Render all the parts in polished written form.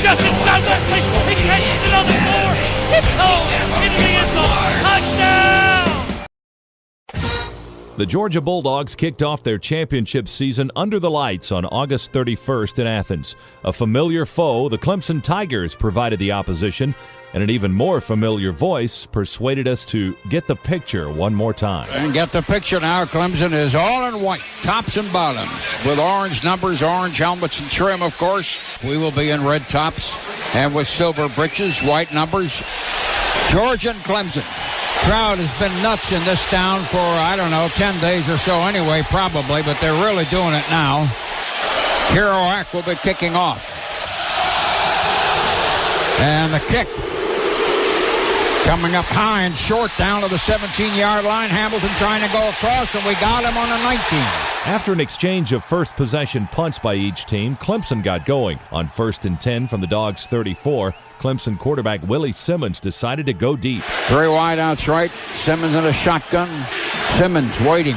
Justin Douglas, he catches it on the floor. Tiptoe into the end zone. Touchdown! The Georgia Bulldogs kicked off their championship season under the lights on August 31st in Athens. A familiar foe, the Clemson Tigers, provided the opposition, and an even more familiar voice persuaded us to get the picture one more time. And get the picture now. Clemson is all in white, tops and bottoms, with orange numbers, orange helmets and trim, of course. We will be in red tops and with silver breeches, white numbers. Georgia and Clemson. Crowd has been nuts in this town for, 10 days or so anyway, probably, but they're really doing it now. Kerouac will be kicking off. And the kick coming up high and short down to the 17-yard line. Hamilton trying to go across, and we got him on a 19. After an exchange of first possession punts by each team, Clemson got going. On 1st and 10 from the Dogs' 34, Clemson quarterback Willie Simmons decided to go deep. 3 wideouts right. Simmons in a shotgun. Simmons waiting.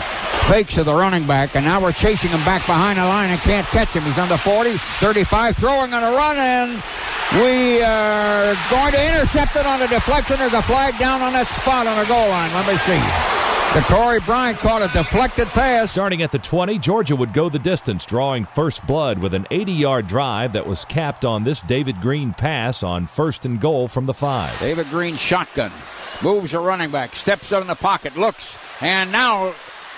Fakes to the running back, and now we're chasing him back behind the line and can't catch him. He's on the 40, 35, throwing on a run, and we are going to intercept it on a deflection. There's a flag down on that spot on the goal line. Let me see. The Corey Bryant caught a deflected pass. Starting at the 20, Georgia would go the distance, drawing first blood with an 80-yard drive that was capped on this David Green pass on 1st and goal from the 5. David Green shotgun. Moves the running back. Steps up in the pocket. Looks. And now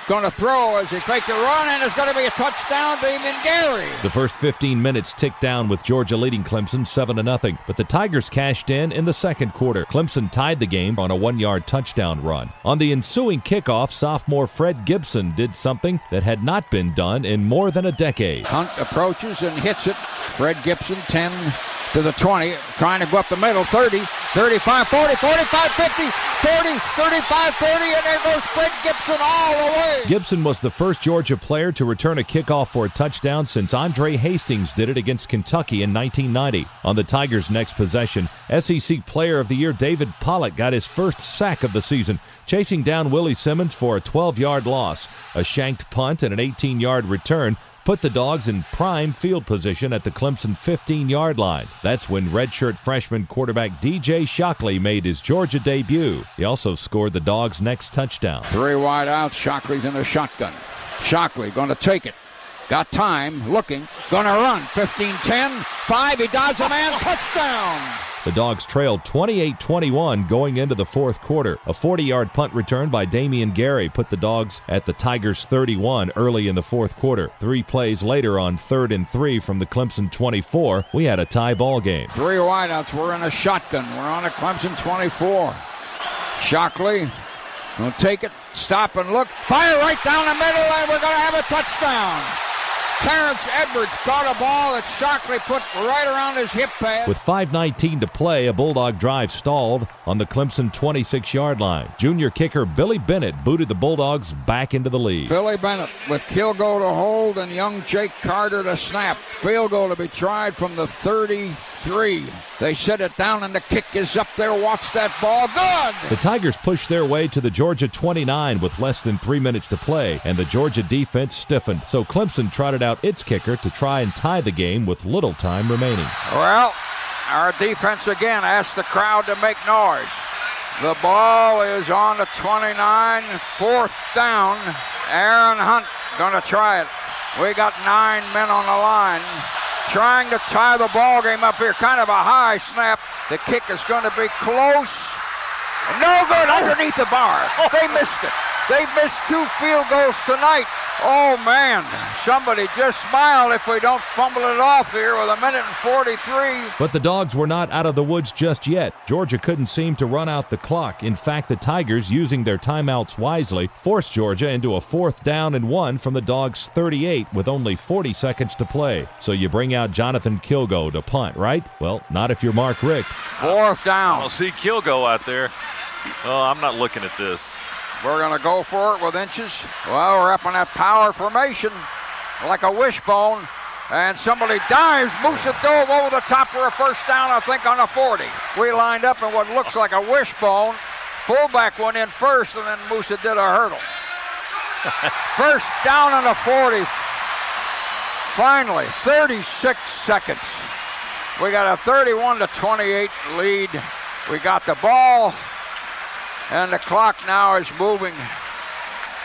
going to throw as he faked the run, and it's going to be a touchdown to Gary. The first 15 minutes ticked down with Georgia leading Clemson 7-0, but the Tigers cashed in the second quarter. Clemson tied the game on a 1-yard touchdown run. On the ensuing kickoff, sophomore Fred Gibson did something that had not been done in more than a decade. Hunt approaches and hits it. Fred Gibson 10 to the 20, trying to go up the middle, 30, 35, 40, 45, 50, 40, 35, 30, and there goes Fred Gibson all the way. Gibson was the first Georgia player to return a kickoff for a touchdown since Andre Hastings did it against Kentucky in 1990. On the Tigers' next possession, SEC Player of the Year David Pollock got his first sack of the season, chasing down Willie Simmons for a 12-yard loss. A shanked punt and an 18-yard return put the Dogs in prime field position at the Clemson 15-yard line. That's when redshirt freshman quarterback DJ Shockley made his Georgia debut. He also scored the Dogs' next touchdown. 3 wide out. Shockley's in a shotgun. Shockley going to take it. Got time, looking, going to run. 15-10, 5, he dodges a man, touchdown! The Dogs trailed 28-21 going into the fourth quarter. A 40-yard punt return by Damian Gary put the Dogs at the Tigers' 31 early in the fourth quarter. 3 plays later on 3rd and 3 from the Clemson 24, we had a tie ball game. 3 wideouts, we're in a shotgun. We're on a Clemson 24. Shockley will take it, stop and look, fire right down the middle, and we're going to have a touchdown. Terrence Edwards caught a ball that Shockley put right around his hip pad. With 5:19 to play, a Bulldog drive stalled on the Clemson 26-yard line. Junior kicker Billy Bennett booted the Bulldogs back into the lead. Billy Bennett with Kilgo to hold and young Jake Carter to snap. Field goal to be tried from the 33. They set it down and the kick is up there. Watch that ball. Good! The Tigers pushed their way to the Georgia 29 with less than 3 minutes to play, and the Georgia defense stiffened. So Clemson trotted out its kicker to try and tie the game with little time remaining. Well, our defense again asked the crowd to make noise. The ball is on the 29, 4th down. Aaron Hunt going to try it. We got 9 men on the line trying to tie the ball game up here. Kind of a high snap. The kick is going to be close. No good underneath the bar. They missed it. They missed 2 field goals tonight. Oh, man. Somebody just smile if we don't fumble it off here with 1:43. But the Dogs were not out of the woods just yet. Georgia couldn't seem to run out the clock. In fact, the Tigers, using their timeouts wisely, forced Georgia into a 4th down and 1 from the Dogs' 38 with only 40 seconds to play. So you bring out Jonathan Kilgo to punt, right? Well, not if you're Mark Richt. 4th down. I'll see Kilgo out there. Oh, I'm not looking at this. We're going to go for it with inches. Well, we're up in that power formation like a wishbone. And somebody dives. Musa dove over the top for a 1st down, I think, on a 40. We lined up in what looks like a wishbone. Fullback went in first, and then Musa did a hurdle. 1st down on a 40. Finally, 36 seconds. We got a 31-28 lead. We got the ball, and the clock now is moving.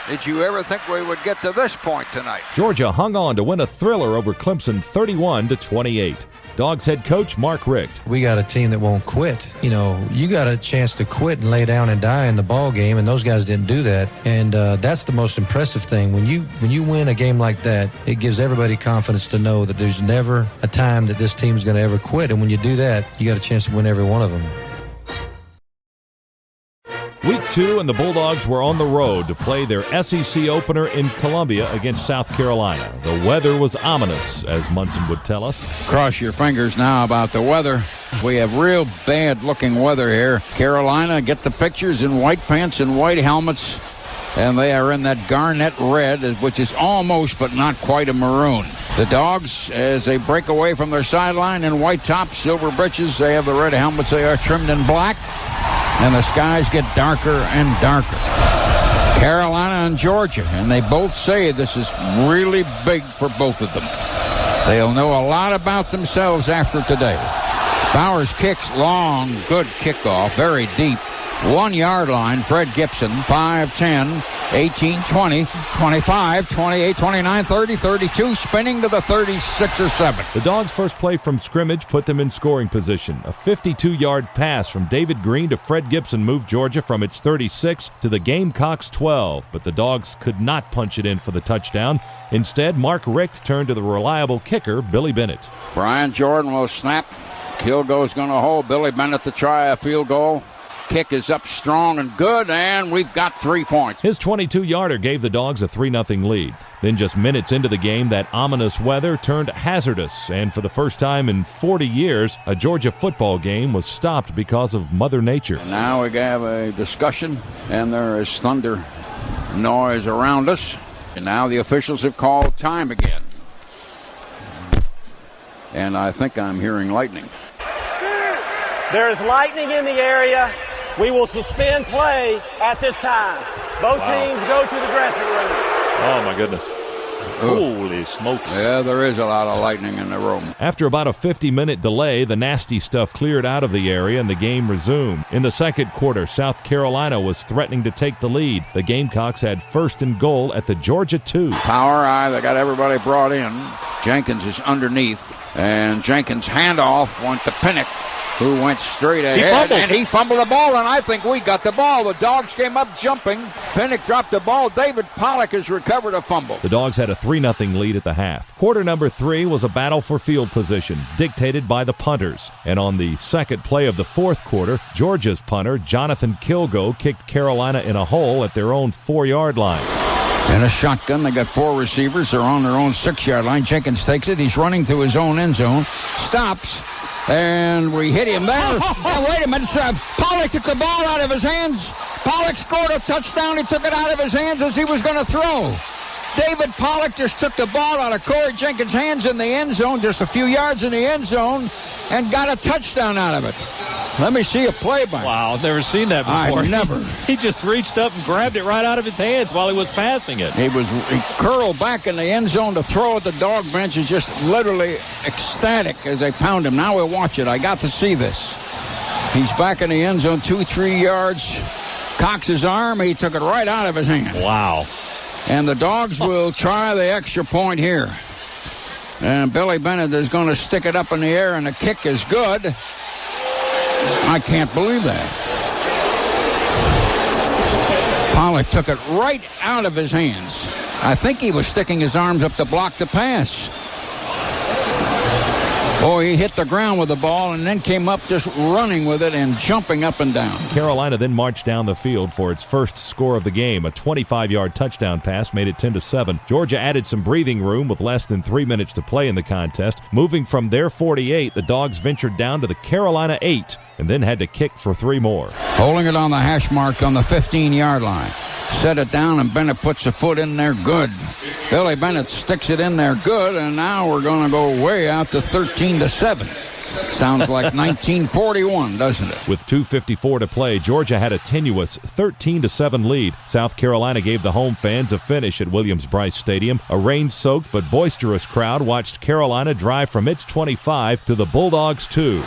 Did you ever think we would get to this point tonight? Georgia hung on to win a thriller over Clemson 31-28. Dogs head coach Mark Richt. We got a team that won't quit. You know, you got a chance to quit and lay down and die in the ball game, and those guys didn't do that. And that's the most impressive thing. When you win a game like that, it gives everybody confidence to know that there's never a time that this team's going to ever quit. And when you do that, you got a chance to win every one of them. Week 2, and the Bulldogs were on the road to play their SEC opener in Columbia against South Carolina. The weather was ominous, as Munson would tell us. Cross your fingers now about the weather. We have real bad-looking weather here. Carolina, get the pictures, in white pants and white helmets, and they are in that garnet red, which is almost but not quite a maroon. The Dogs, as they break away from their sideline in white tops, silver breeches, they have the red helmets. They are trimmed in black. And the skies get darker and darker. Carolina and Georgia, and they both say this is really big for both of them. They'll know a lot about themselves after today. Bowers kicks long, good kickoff, very deep. 1 yard line, Fred Gibson, 5-10, 18-20, 25, 28, 29, 30, 32, spinning to the 36 or 7. The Dogs' first play from scrimmage put them in scoring position. A 52-yard pass from David Green to Fred Gibson moved Georgia from its 36 to the Gamecocks' 12, but the Dogs could not punch it in for the touchdown. Instead, Mark Richt turned to the reliable kicker, Billy Bennett. Brian Jordan will snap. Kilgo's going to hold. Billy Bennett to try a field goal. Kick is up strong and good, and we've got 3 points. His 22-yarder gave the Dogs a 3-0 lead. Then just minutes into the game, that ominous weather turned hazardous, and for the first time in 40 years, a Georgia football game was stopped because of Mother Nature. And now we have a discussion, and there is thunder noise around us. And now the officials have called time again. And I think I'm hearing lightning. There is lightning in the area. We will suspend play at this time. Both teams go to the dressing room. Oh, my goodness. Holy smokes. Yeah, there is a lot of lightning in the room. After about a 50-minute delay, the nasty stuff cleared out of the area and the game resumed. In the second quarter, South Carolina was threatening to take the lead. The Gamecocks had first and goal at the Georgia 2. Power eye, they got everybody brought in. Jenkins is underneath, and Jenkins' handoff went to Pinnock, who went straight ahead, and he fumbled the ball, and I think we got the ball. The Dogs came up jumping. Pinnock dropped the ball. David Pollock has recovered a fumble. The Dogs had a 3-0 lead at the half. Quarter number 3 was a battle for field position, dictated by the punters. And on the second play of the fourth quarter, Georgia's punter, Jonathan Kilgo, kicked Carolina in a hole at their own 4-yard line. In a shotgun, they got 4 receivers. They're on their own 6-yard line. Jenkins takes it. He's running through his own end zone. Stops. And we hit him there. Oh, wait a minute. Pollock took the ball out of his hands. Pollock scored a touchdown. He took it out of his hands as he was going to throw. David Pollock just took the ball out of Corey Jenkins' hands in the end zone, just a few yards in the end zone, and got a touchdown out of it. Let me see a play by him. Wow, I've never seen that before. I've never. He just reached up and grabbed it right out of his hands while he was passing it. He curled back in the end zone to throw at the dog bench, is just literally ecstatic as they pound him. Now we'll watch it. I got to see this. He's back in the end zone, 2-3 yards. Cocks his arm. He took it right out of his hand. Wow. And the Dogs will try the extra point here. And Billy Bennett is going to stick it up in the air, and the kick is good. I can't believe that. Pollock took it right out of his hands. I think he was sticking his arms up to block the pass. Oh, he hit the ground with the ball and then came up just running with it and jumping up and down. Carolina then marched down the field for its first score of the game. A 25-yard touchdown pass made it 10-7. Georgia added some breathing room with less than 3 minutes to play in the contest. Moving from their 48, the Dogs ventured down to the Carolina 8 and then had to kick for 3 more. Holding it on the hash mark on the 15-yard line. Set it down, and Bennett puts a foot in there good. Billy Bennett sticks it in there good, and now we're going to go way out to 13-7. Sounds like 1941, doesn't it? With 2:54 to play, Georgia had a tenuous 13-7 lead. South Carolina gave the home fans a finish at Williams-Brice Stadium. A rain-soaked but boisterous crowd watched Carolina drive from its 25 to the Bulldogs' 2.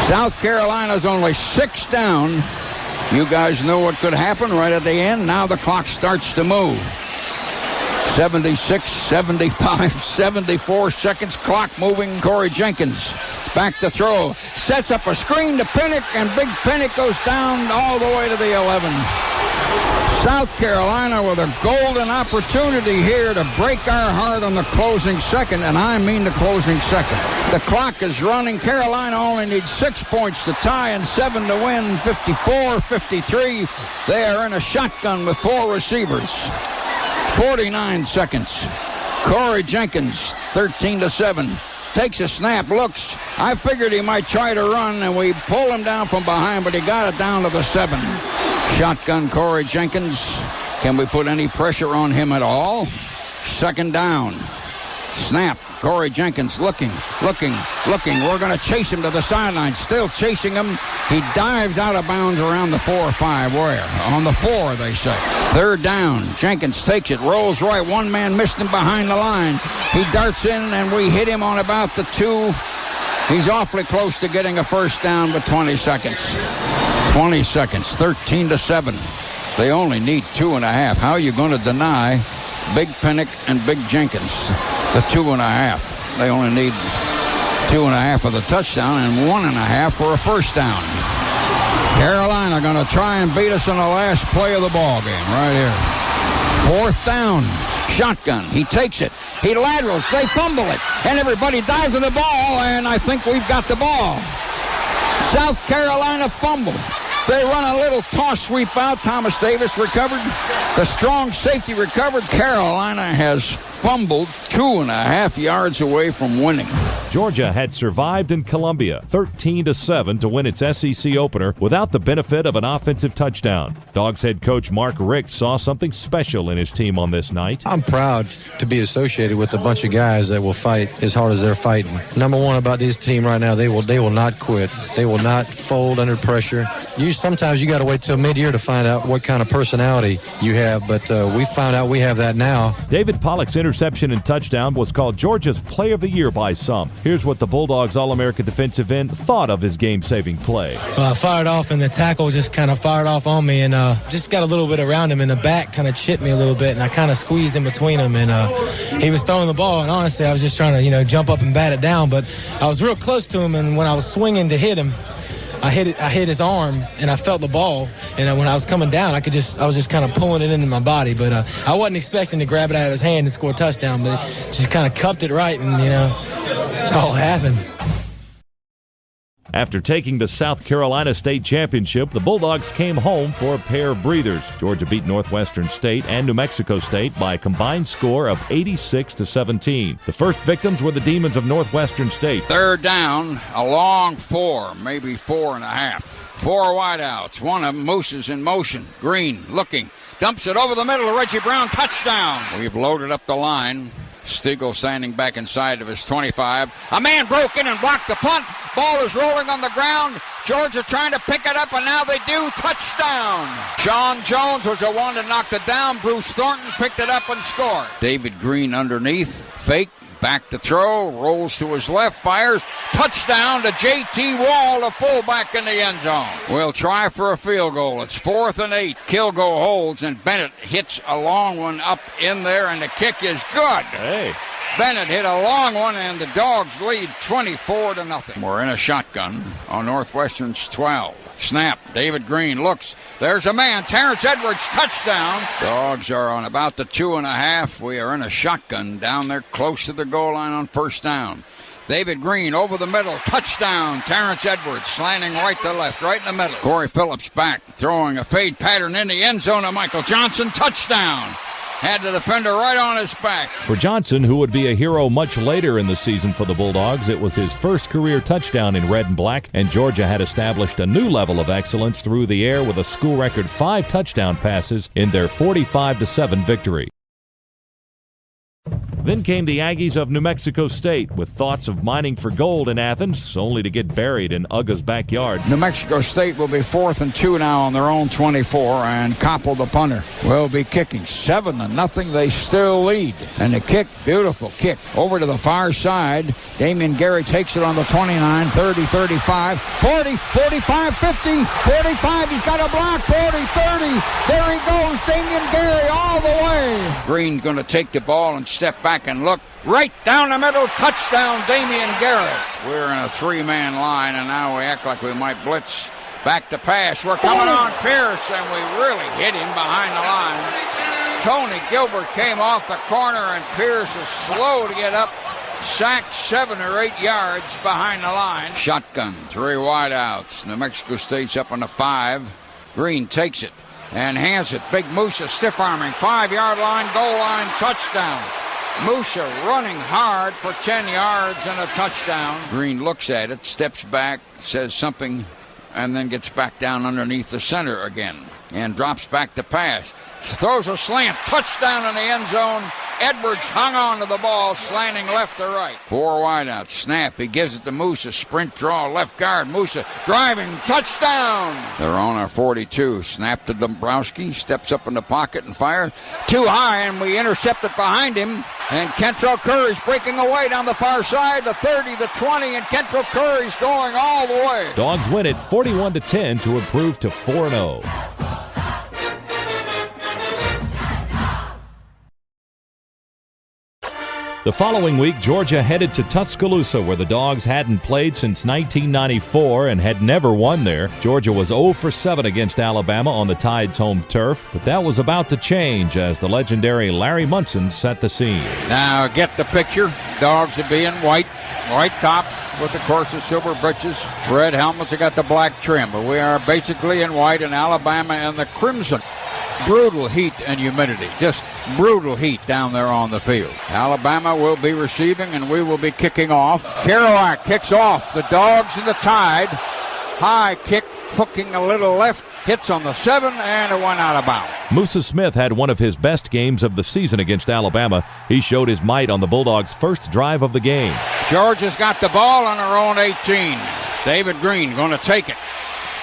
South Carolina's only 6 down. You guys know what could happen right at the end. Now the clock starts to move. 76, 75, 74 seconds. Clock moving. Corey Jenkins back to throw. Sets up a screen to Pinnock, and Big Pinnock goes down all the way to the 11. South Carolina with a golden opportunity here to break our heart on the closing second, and I mean the closing second. The clock is running. Carolina only needs 6 points to tie and 7 to win. 54-53. They are in a shotgun with 4 receivers. 49 seconds. Corey Jenkins, 13-7. Takes a snap, looks. I figured he might try to run, and we pull him down from behind, but he got it down to the 7. Shotgun Corey Jenkins. Can we put any pressure on him at all? Second down. Snap. Corey Jenkins looking. We're going to chase him to the sideline. Still chasing him. He dives out of bounds around the 4 or 5. Where? On the 4, they say. Third down. Jenkins takes it. Rolls right. One man missed him behind the line. He darts in, and we hit him on about the 2. He's awfully close to getting a first down with 20 seconds. 20 seconds. 13-7. They only need 2.5. How are you going to deny Big Pinnock and Big Jenkins the 2.5? They only need 2.5 for the touchdown and 1.5 for a first down. Carolina going to try and beat us in the last play of the ball game right here. 4th down. Shotgun. He takes it. He laterals. They fumble it. And everybody dives on the ball, and I think we've got the ball. South Carolina fumbled. They run a little toss sweep out. Thomas Davis recovered. The strong safety recovered. Carolina has fumbled 2.5 yards away from winning. Georgia had survived in Columbia 13-7 to win its SEC opener without the benefit of an offensive touchdown. Dogs head coach Mark Richt saw something special in his team on this night. I'm proud to be associated with a bunch of guys that will fight as hard as they're fighting. Number one about this team right now, they will not quit. They will not fold under pressure. Sometimes you got to wait till mid-year to find out what kind of personality you have, but we found out we have that now. David Pollock's interception and touchdown was called Georgia's Play of the Year by some. Here's what the Bulldogs All-American defensive end thought of his game-saving play. Well, I fired off, and the tackle just kind of fired off on me, and just got a little bit around him, and the back kind of chipped me a little bit, and I kind of squeezed in between them, and he was throwing the ball, and honestly, I was just trying to, jump up and bat it down, but I was real close to him, and when I was swinging to hit him, I hit his arm, and I felt the ball. And when I was coming down, I was just kind of pulling it into my body. But I wasn't expecting to grab it out of his hand and score a touchdown. But it just kind of cupped it right, and that's all that happened. After taking the South Carolina State Championship, the Bulldogs came home for a pair of breathers. Georgia beat Northwestern State and New Mexico State by a combined score of 86-17. The first victims were the Demons of Northwestern State. Third down, a long 4, maybe 4.5. 4 wideouts. One of them, Moose is in motion. Green looking. Dumps it over the middle to Reggie Brown. Touchdown. We've loaded up the line. Stegall standing back inside of his 25. A man broke in and blocked the punt. Ball is rolling on the ground. Georgia trying to pick it up, and now they do. Touchdown. Sean Jones was the one that knocked it down. Bruce Thornton picked it up and scored. David Green underneath. Fake. Back to throw. Rolls to his left. Fires. Touchdown to J.T. Wall, the fullback in the end zone. We'll try for a field goal. It's 4th and 8. Kilgo holds, and Bennett hits a long one up in there, and the kick is good. Hey. Bennett hit a long one, and the Dogs lead 24-0. We're in a shotgun on Northwestern's 12. Snap. David Green looks. There's a man. Terrence Edwards, touchdown. Dogs are on about the 2.5. We are in a shotgun down there close to the goal line on first down. David Green over the middle. Touchdown. Terrence Edwards slanting right to left, right in the middle. Corey Phillips back, throwing a fade pattern in the end zone of Michael Johnson. Touchdown. Had the defender right on his back. For Johnson, who would be a hero much later in the season for the Bulldogs, it was his first career touchdown in red and black, and Georgia had established a new level of excellence through the air with a school record 5 touchdown passes in their 45-7 victory. Then came the Aggies of New Mexico State with thoughts of mining for gold in Athens, only to get buried in Uga's backyard. New Mexico State will be 4th and 2 now on their own 24, and Koppel, the punter, will be kicking 7-0. They still lead. And the kick, beautiful kick, over to the far side. Damian Gary takes it on the 29, 30, 35, 40, 45, 50, 45. He's got a block, 40, 30. There he goes, Damian Gary all the way. Green's going to take the ball and step back and look. Right down the middle, touchdown, Damian Gary. We're in a 3-man line, and now we act like we might blitz. Back to pass. We're coming on Pierce, and we really hit him behind the line. Tony Gilbert came off the corner, and Pierce is slow to get up. Sacked 7 or 8 yards behind the line. Shotgun, 3 wideouts. New Mexico State's up on the 5. Green takes it and hands it. Big Musa stiff-arming. 5-yard line, goal line, touchdown. Musa running hard for 10 yards and a touchdown. Green looks at it, steps back, says something, and then gets back down underneath the center again and drops back to pass. Throws a slant, touchdown in the end zone. Edwards hung on to the ball, slanting left to right. 4 wideouts, snap, he gives it to Musa, sprint draw, left guard, Musa driving, touchdown. They're on our 42, snap to Dombrowski, steps up in the pocket and fires. Too high, and we intercept it behind him. And Kentrell Curry's breaking away down the far side, the 30, the 20, and Kentrell Curry's going all the way. Dogs win it 41-10 to improve to 4-0. The following week, Georgia headed to Tuscaloosa, where the Dogs hadn't played since 1994 and had never won there. Georgia was 0-7 against Alabama on the Tide's home turf, but that was about to change as the legendary Larry Munson set the scene. Now get the picture. Dogs will be in white tops with, of course, the silver breeches. Red helmets have got the black trim, but we are basically in white, and Alabama in the crimson. Brutal heat and humidity, just brutal heat down there on the field. Alabama will be receiving, and we will be kicking off. Kerouac kicks off. The Dogs in the Tide. High kick, hooking a little left. Hits on the 7, and it went out of bounds. Musa Smith had one of his best games of the season against Alabama. He showed his might on the Bulldogs' first drive of the game. Georgia's got the ball on their own 18. David Green going to take it.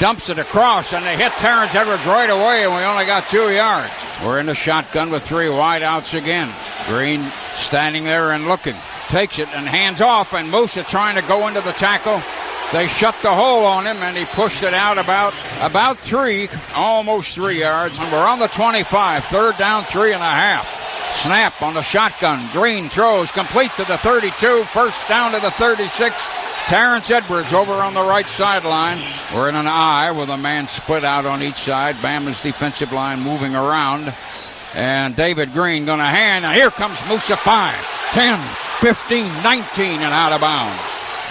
Dumps it across, and they hit Terrence Edwards right away, and we only got 2 yards. We're in the shotgun with 3 wideouts again. Green standing there and looking. Takes it and hands off, and Musa trying to go into the tackle. They shut the hole on him, and he pushed it out about 3, almost 3 yards. And we're on the 25, 3rd down, 3.5. Snap on the shotgun. Green throws complete to the 32, 1st down to the 36. Terrence Edwards over on the right sideline. We're in an I with a man split out on each side. Bama's defensive line moving around. And David Green going to hand. And here comes Musa. 5, 10, 15, 19, and out of bounds.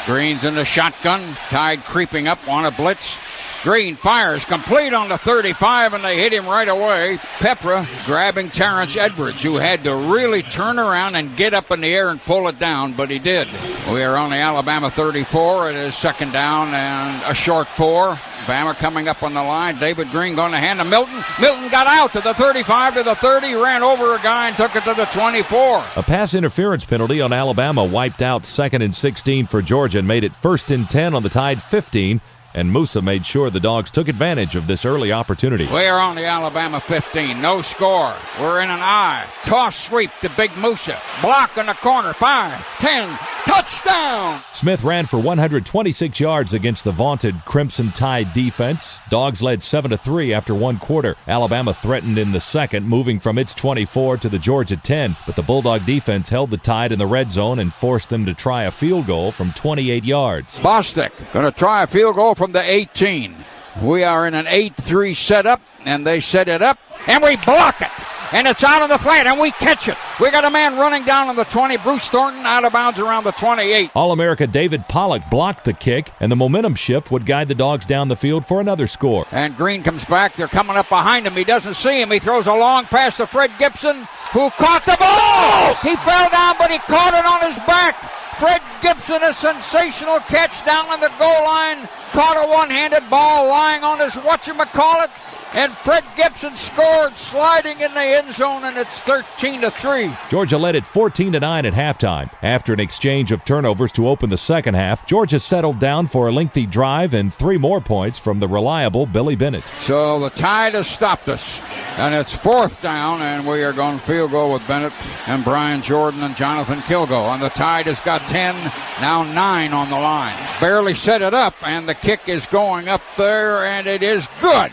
Green's in the shotgun. Tide creeping up on a blitz. Green fires complete on the 35, and they hit him right away. Pepra grabbing Terrence Edwards, who had to really turn around and get up in the air and pull it down, but he did. We are on the Alabama 34. It is 2nd down and a short 4. Bama coming up on the line. David Green going to hand to Milton. Milton got out to the 35, to the 30, ran over a guy and took it to the 24. A pass interference penalty on Alabama wiped out 2nd and 16 for Georgia and made it 1st and 10 on the Tide 15. And Musa made sure the Dogs took advantage of this early opportunity. We are on the Alabama 15. No score. We're in an I. Toss sweep to Big Musa. Block in the corner. 5, 10. Touchdown! Smith ran for 126 yards against the vaunted Crimson Tide defense. Dogs led 7-3 after 1 quarter. Alabama threatened in the second, moving from its 24 to the Georgia 10. But the Bulldog defense held the Tide in the red zone and forced them to try a field goal from 28 yards. Bostic going to try a field goal from the 18. We are in an 8-3 setup, and they set it up, and we block it. And it's out on the flat, and we catch it. We got a man running down on the 20. Bruce Thornton out of bounds around the 28. All-America David Pollock blocked the kick, and the momentum shift would guide the Dogs down the field for another score. And Green comes back. They're coming up behind him. He doesn't see him. He throws a long pass to Fred Gibson, who caught the ball. He fell down, but he caught it on his back. Fred Gibson, a sensational catch down on the goal line. Caught a one-handed ball lying on his whatchamacallit. And Fred Gibson scored sliding in the end zone, and it's 13-3. Georgia led it 14-9 at halftime. After an exchange of turnovers to open the second half, Georgia settled down for a lengthy drive and 3 more points from the reliable Billy Bennett. So the Tide has stopped us, and it's 4th down, and we are going field goal with Bennett and Brian Jordan and Jonathan Kilgo. And the Tide has got 10, now 9 on the line. Barely set it up, and the kick is going up there, and it is good.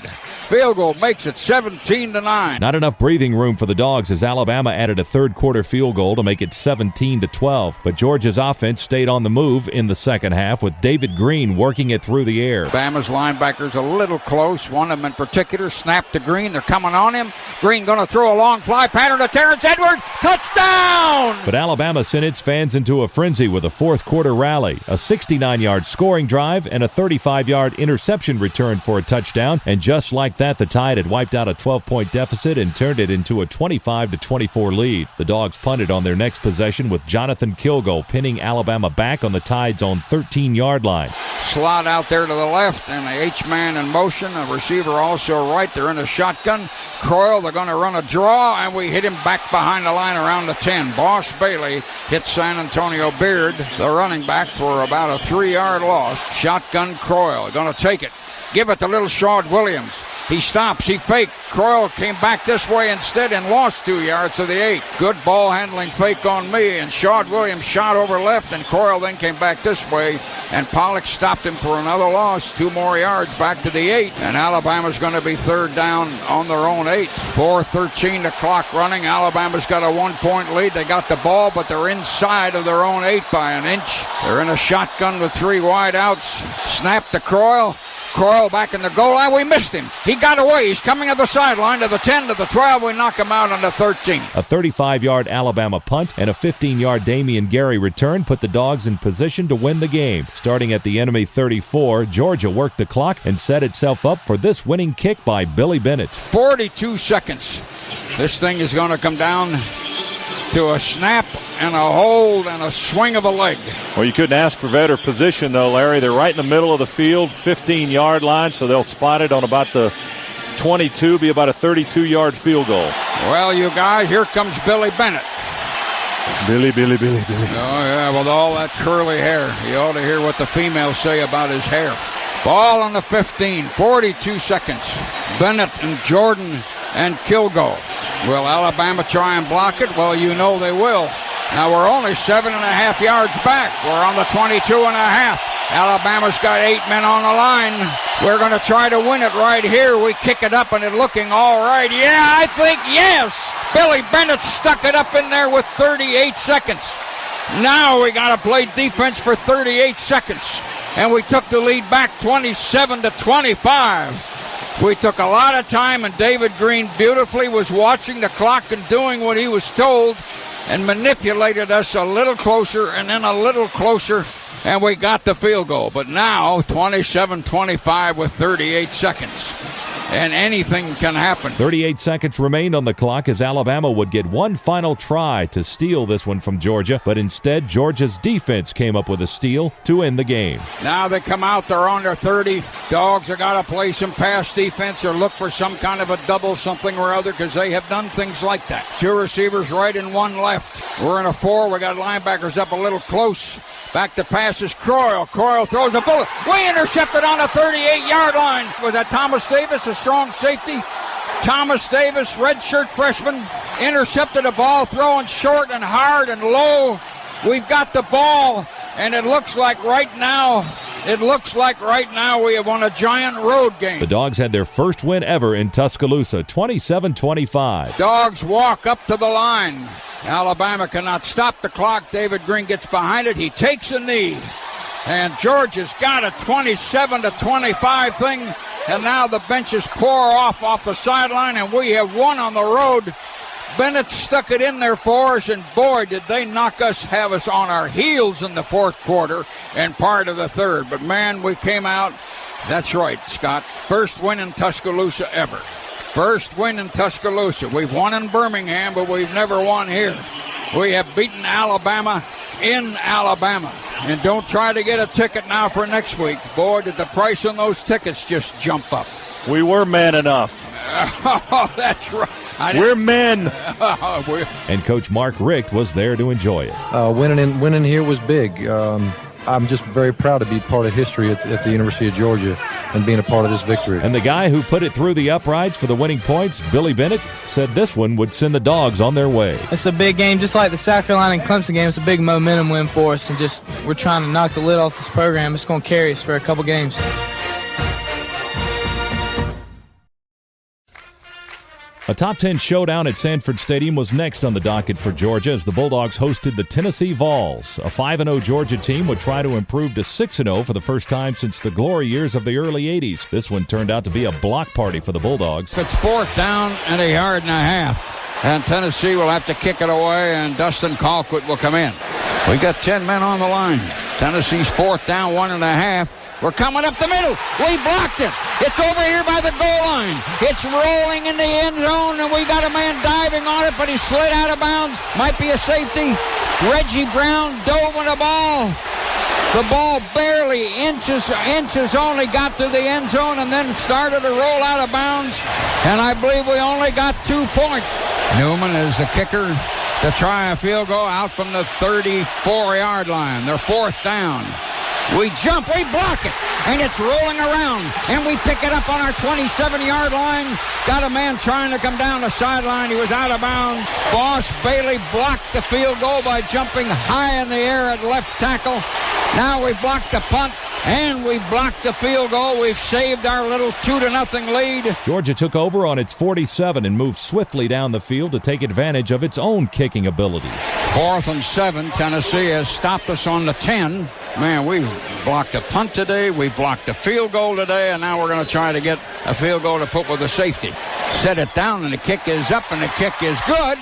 Field goal makes it 17-9. Not enough breathing room for the Dogs as Alabama added a third-quarter field goal to make it 17-12. But Georgia's offense stayed on the move in the second half with David Green working it through the air. Alabama's linebackers a little close. One of them in particular snapped to Green. They're coming on him. Green going to throw a long fly pattern to Terrence Edwards. Touchdown! But Alabama sent its fans into a frenzy with a fourth-quarter rally, a 69-yard scoring drive, and a 35-yard interception return for a touchdown. And just like that, the Tide had wiped out a 12-point deficit and turned it into a 25-24 lead. The Dogs punted on their next possession with Jonathan Kilgo pinning Alabama back on the Tide's own 13-yard line. Slot out there to the left, and the H-man in motion. The receiver also right. They're in a shotgun. Croyle, they're going to run a draw, and we hit him back behind the line around the 10. Boss Bailey hits San Antonio Beard, the running back, for about a 3-yard loss. Shotgun Croyle, going to take it. Give it to little Shad Williams. He stops, he faked. Croyle came back this way instead and lost 2 yards to the 8. Good ball handling fake on me, and Shad Williams shot over left, and Croyle then came back this way, and Pollock stopped him for another loss. 2 more yards back to the 8, and Alabama's going to be 3rd down on their own 8. 4:13 the clock running. Alabama's got a 1-point lead. They got the ball, but they're inside of their own 8 by an inch. They're in a shotgun with 3 wide outs. Snap to Croyle. Croyle back in the goal line. We missed him. He got away. He's coming to the sideline to the 10, to the 12. We knock him out on the 13. A 35-yard Alabama punt and a 15-yard Damian Gary return put the Dogs in position to win the game. Starting at the enemy 34, Georgia worked the clock and set itself up for this winning kick by Billy Bennett. 42 seconds. This thing is going to come down to a snap and a hold and a swing of a leg. Well, you couldn't ask for better position, though, Larry. They're right in the middle of the field, 15-yard line, so they'll spot it on about the 22, be about a 32-yard field goal. Well, you guys, here comes Billy Bennett. Billy. Oh, yeah, with all that curly hair. You ought to hear what the females say about his hair. Ball on the 15, 42 seconds. Bennett and Jordan and Kilgo. Will Alabama try and block it? Well, you know they will. Now we're only 7.5 yards back. We're on the 22.5. Alabama's got 8 men on the line. We're going to try to win it right here. We kick it up and it's looking all right. Yeah, I think yes. Billy Bennett stuck it up in there with 38 seconds. Now we got to play defense for 38 seconds. And we took the lead back 27-25. We took a lot of time, and David Green beautifully was watching the clock and doing what he was told and manipulated us a little closer and then a little closer, and we got the field goal. But now 27-25 with 38 seconds. And anything can happen. 38 seconds remained on the clock as Alabama would get one final try to steal this one from Georgia, but instead Georgia's defense came up with a steal to end the game. Now they come out, they're on their 30. Dogs have got to play some pass defense or look for some kind of a double something or other because they have done things like that. 2 receivers right and 1 left. We're in a 4. We got linebackers up a little close. Back to passes Croyle. Croyle throws a bullet. We intercepted on a 38-yard line. Was that Thomas Davis, a strong safety? Thomas Davis, redshirt freshman, intercepted a ball throwing short and hard and low. We've got the ball, and it looks like right now we have won a giant road game. The Dogs had their first win ever in Tuscaloosa, 27-25. Dogs walk up to the line. Alabama cannot stop the clock. David Green gets behind it. He takes a knee. And Georgia's got a 27-25 thing. And now the benches pour off the sideline, and we have won on the road. Bennett stuck it in there for us, and boy, did they have us on our heels in the 4th quarter and part of the 3rd. But, man, we came out. That's right, Scott. First win in Tuscaloosa ever. First win in Tuscaloosa. We've won in Birmingham, but we've never won here. We have beaten Alabama in Alabama. And don't try to get a ticket now for next week. Boy, did the price on those tickets just jump up. We were man enough. Oh, that's right. We're men. And Coach Mark Richt was there to enjoy it. Winning here was big. I'm just very proud to be part of history at the University of Georgia and being a part of this victory. And the guy who put it through the uprights for the winning points, Billy Bennett, said this one would send the Dogs on their way. It's a big game, just like the South Carolina and Clemson game. It's a big momentum win for us, and just we're trying to knock the lid off this program. It's going to carry us for a couple games. A top 10 showdown at Sanford Stadium was next on the docket for Georgia as the Bulldogs hosted the Tennessee Vols. A 5-0 Georgia team would try to improve to 6-0 for the first time since the glory years of the early 80s. This one turned out to be a block party for the Bulldogs. It's 4th down and a yard and a half. And Tennessee will have to kick it away, and Dustin Colquitt will come in. We got 10 men on the line. Tennessee's 4th down, 1.5. We're coming up the middle. We blocked it. It's over here by the goal line. It's rolling in the end zone, and we got a man diving on it, but he slid out of bounds. Might be a safety. Reggie Brown dove on the ball. The ball barely inches only got to the end zone and then started to roll out of bounds. And I believe we only got 2 points. Newman is the kicker to try a field goal out from the 34-yard line. They're 4th down. We jump, we block it, and it's rolling around, and we pick it up on our 27-yard line. Got a man trying to come down the sideline. He was out of bounds. Boss Bailey blocked the field goal by jumping high in the air at left tackle. Now we blocked the punt, and we blocked the field goal. We've saved our little 2-0 lead. Georgia took over on its 47 and moved swiftly down the field to take advantage of its own kicking abilities. 4th and 7. Tennessee has stopped us on the 10. Man, we've blocked a punt today, we blocked a field goal today, and now we're going to try to get a field goal to put with a safety. Set it down, and the kick is up, and the kick is good.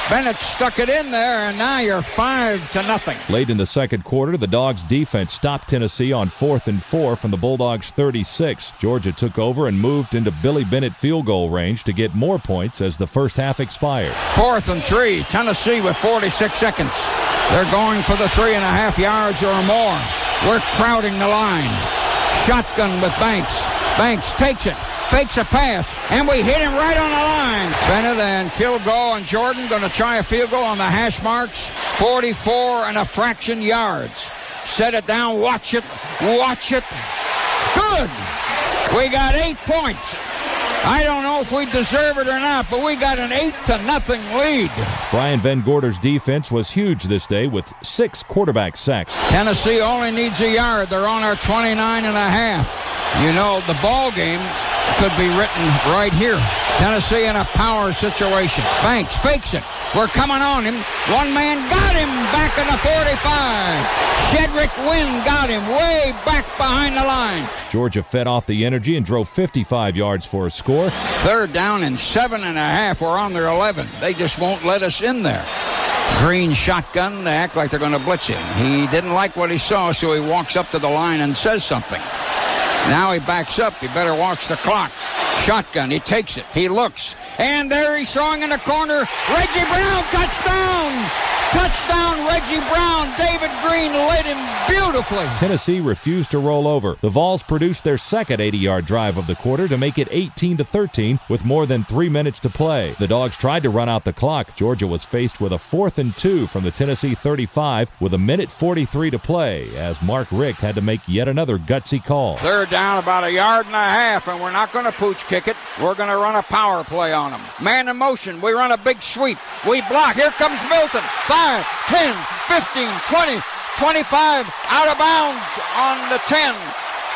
Bennett stuck it in there, and now you're 5-0. Late in the second quarter, the Dogs' defense stopped Tennessee on 4th and 4 from the Bulldogs' 36. Georgia took over and moved into Billy Bennett field goal range to get more points as the first half expired. 4th and 3, Tennessee with 46 seconds. They're going for the 3.5 yards or more. We're crowding the line. Shotgun with Banks. Banks takes it, fakes a pass, and we hit him right on the line. Bennett and Kilgore and Jordan going to try a field goal on the hash marks. 44 and a fraction yards. Set it down, watch it. Good! We got 8 points. I don't know if we deserve it or not, but we got an 8-0 lead. Brian Van Gorder's defense was huge this day with 6 quarterback sacks. Tennessee only needs a yard. They're on our 29.5. You know, the ball game could be written right here. Tennessee in a power situation. Banks fakes it. We're coming on him. One man got him back in the 45. Shedrick Wynn got him way back behind the line. Georgia fed off the energy and drove 55 yards for a score. 3rd down and 7.5. We're on their 11. They just won't let us in there. Green shotgun. They act like they're going to blitz him. He didn't like what he saw, so he walks up to the line and says something. Now he backs up. You better watch the clock. Shotgun. He takes it. He looks. And there he's throwing in the corner. Reggie Brown, touchdown! Touchdown, Reggie Brown. David Green led him beautifully. Tennessee refused to roll over. The Vols produced their second 80-yard drive of the quarter to make it 18-13 with more than 3 minutes to play. The Dogs tried to run out the clock. Georgia was faced with a 4th and 2 from the Tennessee 35 with 1:43 to play as Mark Richt had to make yet another gutsy call. 3rd down, about 1.5 yards, and we're not going to pooch kick it. We're going to run a power play on them. Man in motion. We run a big sweep. We block. Here comes Milton. 5, 10, 15, 20, 25, out of bounds on the 10.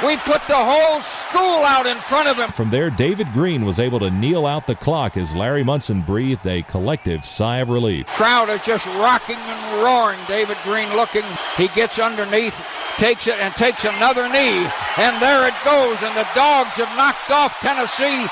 We put the whole school out in front of him. From there, David Green was able to kneel out the clock as Larry Munson breathed a collective sigh of relief. Crowd is just rocking and roaring. David Green looking. He gets underneath, takes it, and takes another knee. And there it goes. And the Dogs have knocked off Tennessee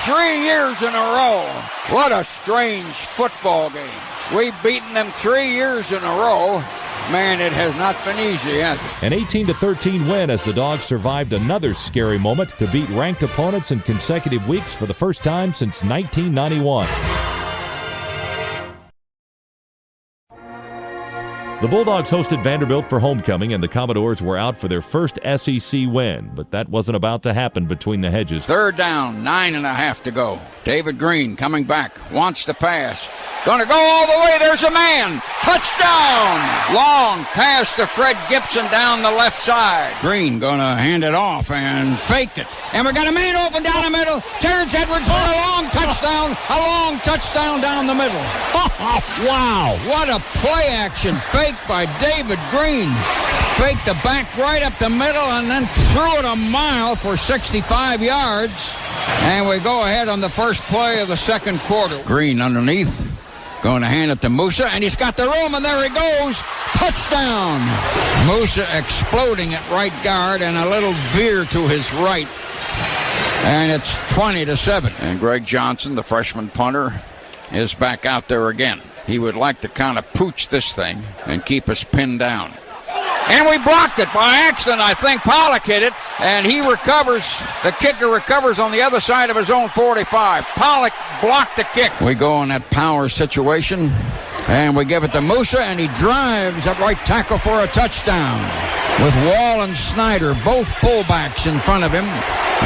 3 years in a row. What a strange football game. We've beaten them 3 years in a row. Man, it has not been easy, has it? An 18-13 win as the Dogs survived another scary moment to beat ranked opponents in consecutive weeks for the first time since 1991. The Bulldogs hosted Vanderbilt for homecoming, and the Commodores were out for their first SEC win, but that wasn't about to happen between the hedges. Third down, 9.5 to go. David Green coming back, wants to pass. Going to go all the way. There's a man. Touchdown! Long pass to Fred Gibson down the left side. Green going to hand it off and faked it. And we got a man open down the middle. Terrence Edwards for a long touchdown. A long touchdown down the middle. Wow. What a play action fake by David Green. Faked the back right up the middle and then threw it a mile for 65 yards. And we go ahead on the first play of the second quarter. Green underneath. Going to hand it to Musa, and he's got the room, and there he goes. Touchdown! Musa exploding at right guard, and a little veer to his right. And it's 20-7. And Greg Johnson, the freshman punter, is back out there again. He would like to kind of pooch this thing and keep us pinned down. And we blocked it by accident. I think Pollock hit it, and he recovers. The kicker recovers on the other side of his own 45. Pollock blocked the kick. We go on that power situation, and we give it to Musa, and he drives at right tackle for a touchdown. With Wall and Snyder, both fullbacks in front of him.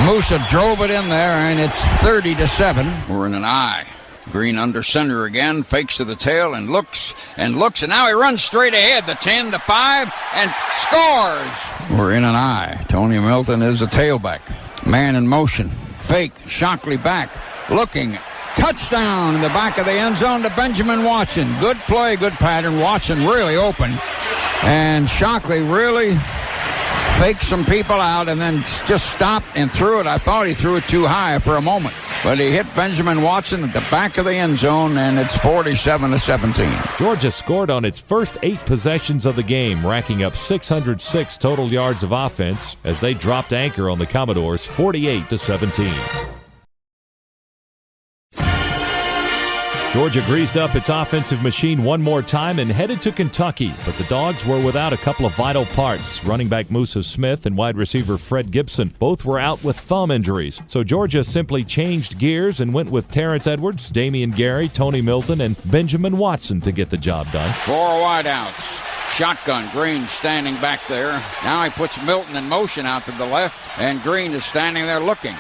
Musa drove it in there, and it's 30-7. We're in an eye. Green under center again, fakes to the tail and looks, and now he runs straight ahead, the 10, the 5, and scores. We're in an eye. Tony Milton is the tailback. Man in motion. Fake, Shockley back, looking. Touchdown in the back of the end zone to Benjamin Watson. Good play, good pattern. Watson really open. And Shockley really faked some people out and then just stopped and threw it. I thought he threw it too high for a moment. But he hit Benjamin Watson at the back of the end zone, and it's 47-17. Georgia scored on its first 8 possessions of the game, racking up 606 total yards of offense as they dropped anchor on the Commodores 48-17. Georgia greased up its offensive machine one more time and headed to Kentucky, but the Dogs were without a couple of vital parts. Running back Musa Smith and wide receiver Fred Gibson both were out with thumb injuries, so Georgia simply changed gears and went with Terrence Edwards, Damian Gary, Tony Milton, and Benjamin Watson to get the job done. 4 wideouts. Shotgun, Green standing back there. Now he puts Milton in motion out to the left, and Green is standing there looking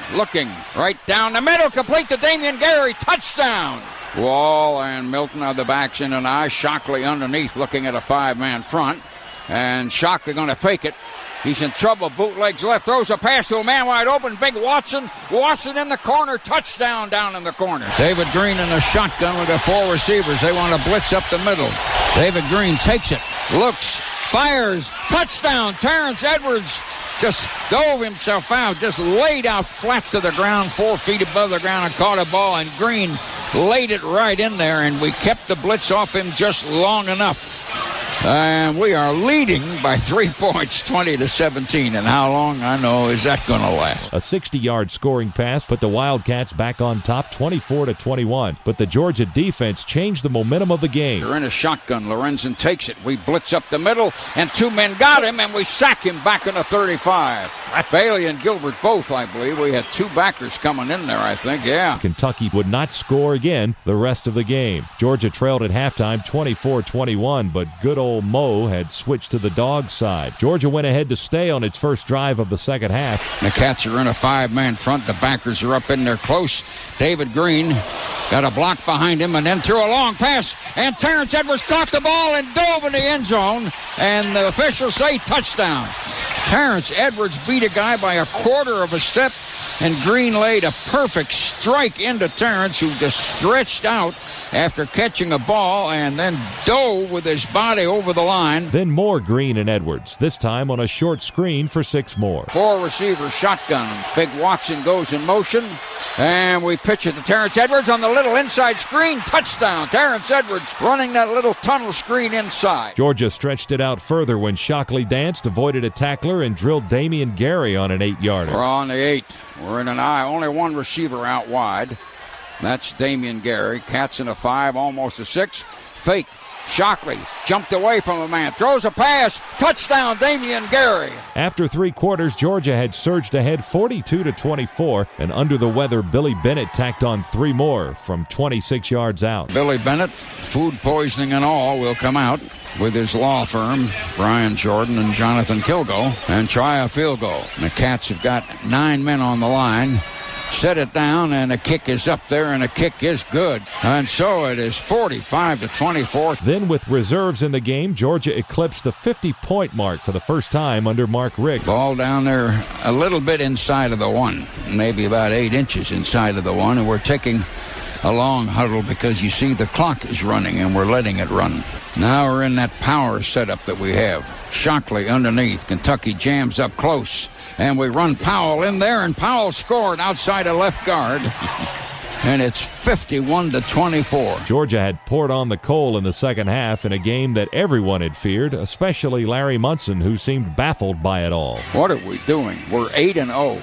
right down the middle, complete to Damian Gary. Touchdown! Wall and Milton are the backs in an eye. Shockley underneath looking at a 5-man front. And Shockley going to fake it. He's in trouble. Bootlegs left. Throws a pass to a man wide open. Big Watson. Watson in the corner. Touchdown down in the corner. David Green in a shotgun with their 4 receivers. They want to blitz up the middle. David Green takes it. Looks. Fires. Touchdown. Terrence Edwards just dove himself out. Just laid out flat to the ground. 4 feet above the ground and caught a ball. And Green laid it right in there, and we kept the blitz off him just long enough. And we are leading by 3 points, 20-17. And how long, I know, is that going to last? A 60-yard scoring pass put the Wildcats back on top, 24-21. But the Georgia defense changed the momentum of the game. They're in a shotgun. Lorenzen takes it. We blitz up the middle, and 2 men got him, and we sack him back in the 35. Bailey and Gilbert both, I believe. We had 2 backers coming in there, I think, yeah. Kentucky would not score again the rest of the game. Georgia trailed at halftime 24-21, but good old Mo had switched to the Dogs side. Georgia went ahead to stay on its first drive of the second half. The Cats are in a 5-man front. The backers are up in there close. David Green got a block behind him and then threw a long pass. And Terrence Edwards caught the ball and dove in the end zone. And the officials say touchdown. Terrence Edwards beat a guy by a quarter of a step. And Green laid a perfect strike into Terrence, who just stretched out after catching a ball and then dove with his body over the line. Then more Green and Edwards, this time on a short screen for 6 more. 4 receivers, shotgun. Big Watson goes in motion. And we pitch it to Terrence Edwards on the little inside screen. Touchdown. Terrence Edwards running that little tunnel screen inside. Georgia stretched it out further when Shockley danced, avoided a tackler, and drilled Damian Gary on an 8-yarder. We're on the 8. We're in an eye. Only 1 receiver out wide. That's Damian Gary. Cats in a 5, almost a 6. Fake. Shockley jumped away from a man, throws a pass, touchdown, Damian Gary. After 3 quarters, Georgia had surged ahead 42-24, and under the weather, Billy Bennett tacked on 3 more from 26 yards out. Billy Bennett, food poisoning and all, will come out with his law firm, Brian Jordan and Jonathan Kilgo, and try a field goal. The Cats have got 9 men on the line. Set it down, and a kick is up there, and a kick is good. And so it is 45-24. Then with reserves in the game, Georgia eclipsed the 50-point mark for the first time under Mark Richt. Ball down there a little bit inside of the 1, maybe about 8 inches inside of the 1, and we're taking a long huddle because you see the clock is running, and we're letting it run. Now we're in that power setup that we have. Shockley underneath. Kentucky jams up close. And we run Powell in there, and Powell scored outside of left guard. And it's 51-24. Georgia had poured on the coal in the second half in a game that everyone had feared, especially Larry Munson, who seemed baffled by it all. What are we doing? We're 8-0.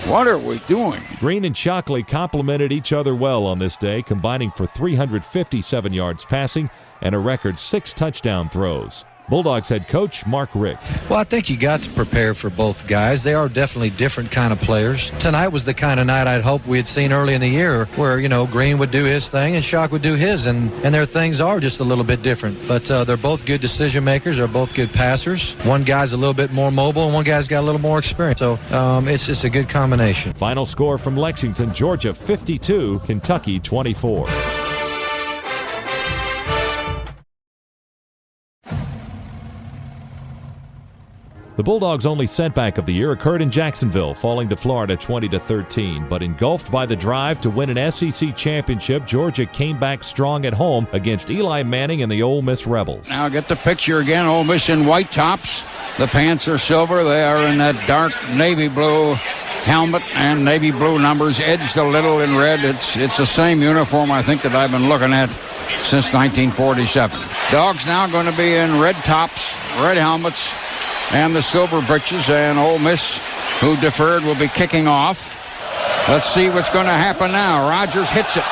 What are we doing? Green and Shockley complemented each other well on this day, combining for 357 yards passing and a record 6 touchdown throws. Bulldogs head coach Mark Richt. Well, I think you got to prepare for both guys. They are definitely different kind of players. Tonight was the kind of night I'd hoped we had seen early in the year where, Green would do his thing and Shock would do his, and their things are just a little bit different. But they're both good decision makers. They're both good passers. One guy's a little bit more mobile, and one guy's got a little more experience. So it's just a good combination. Final score from Lexington, Georgia 52, Kentucky 24. The Bulldogs' only setback of the year occurred in Jacksonville, falling to Florida 20-13. But engulfed by the drive to win an SEC championship, Georgia came back strong at home against Eli Manning and the Ole Miss Rebels. Now get the picture again. Ole Miss in white tops. The pants are silver. They are in that dark navy blue helmet and navy blue numbers, edged a little in red. It's the same uniform, I think, that I've been looking at since 1947. Dogs now going to be in red tops, red helmets, and the silver breeches, and Ole Miss, who deferred, will be kicking off. Let's see what's going to happen now. Rogers hits it.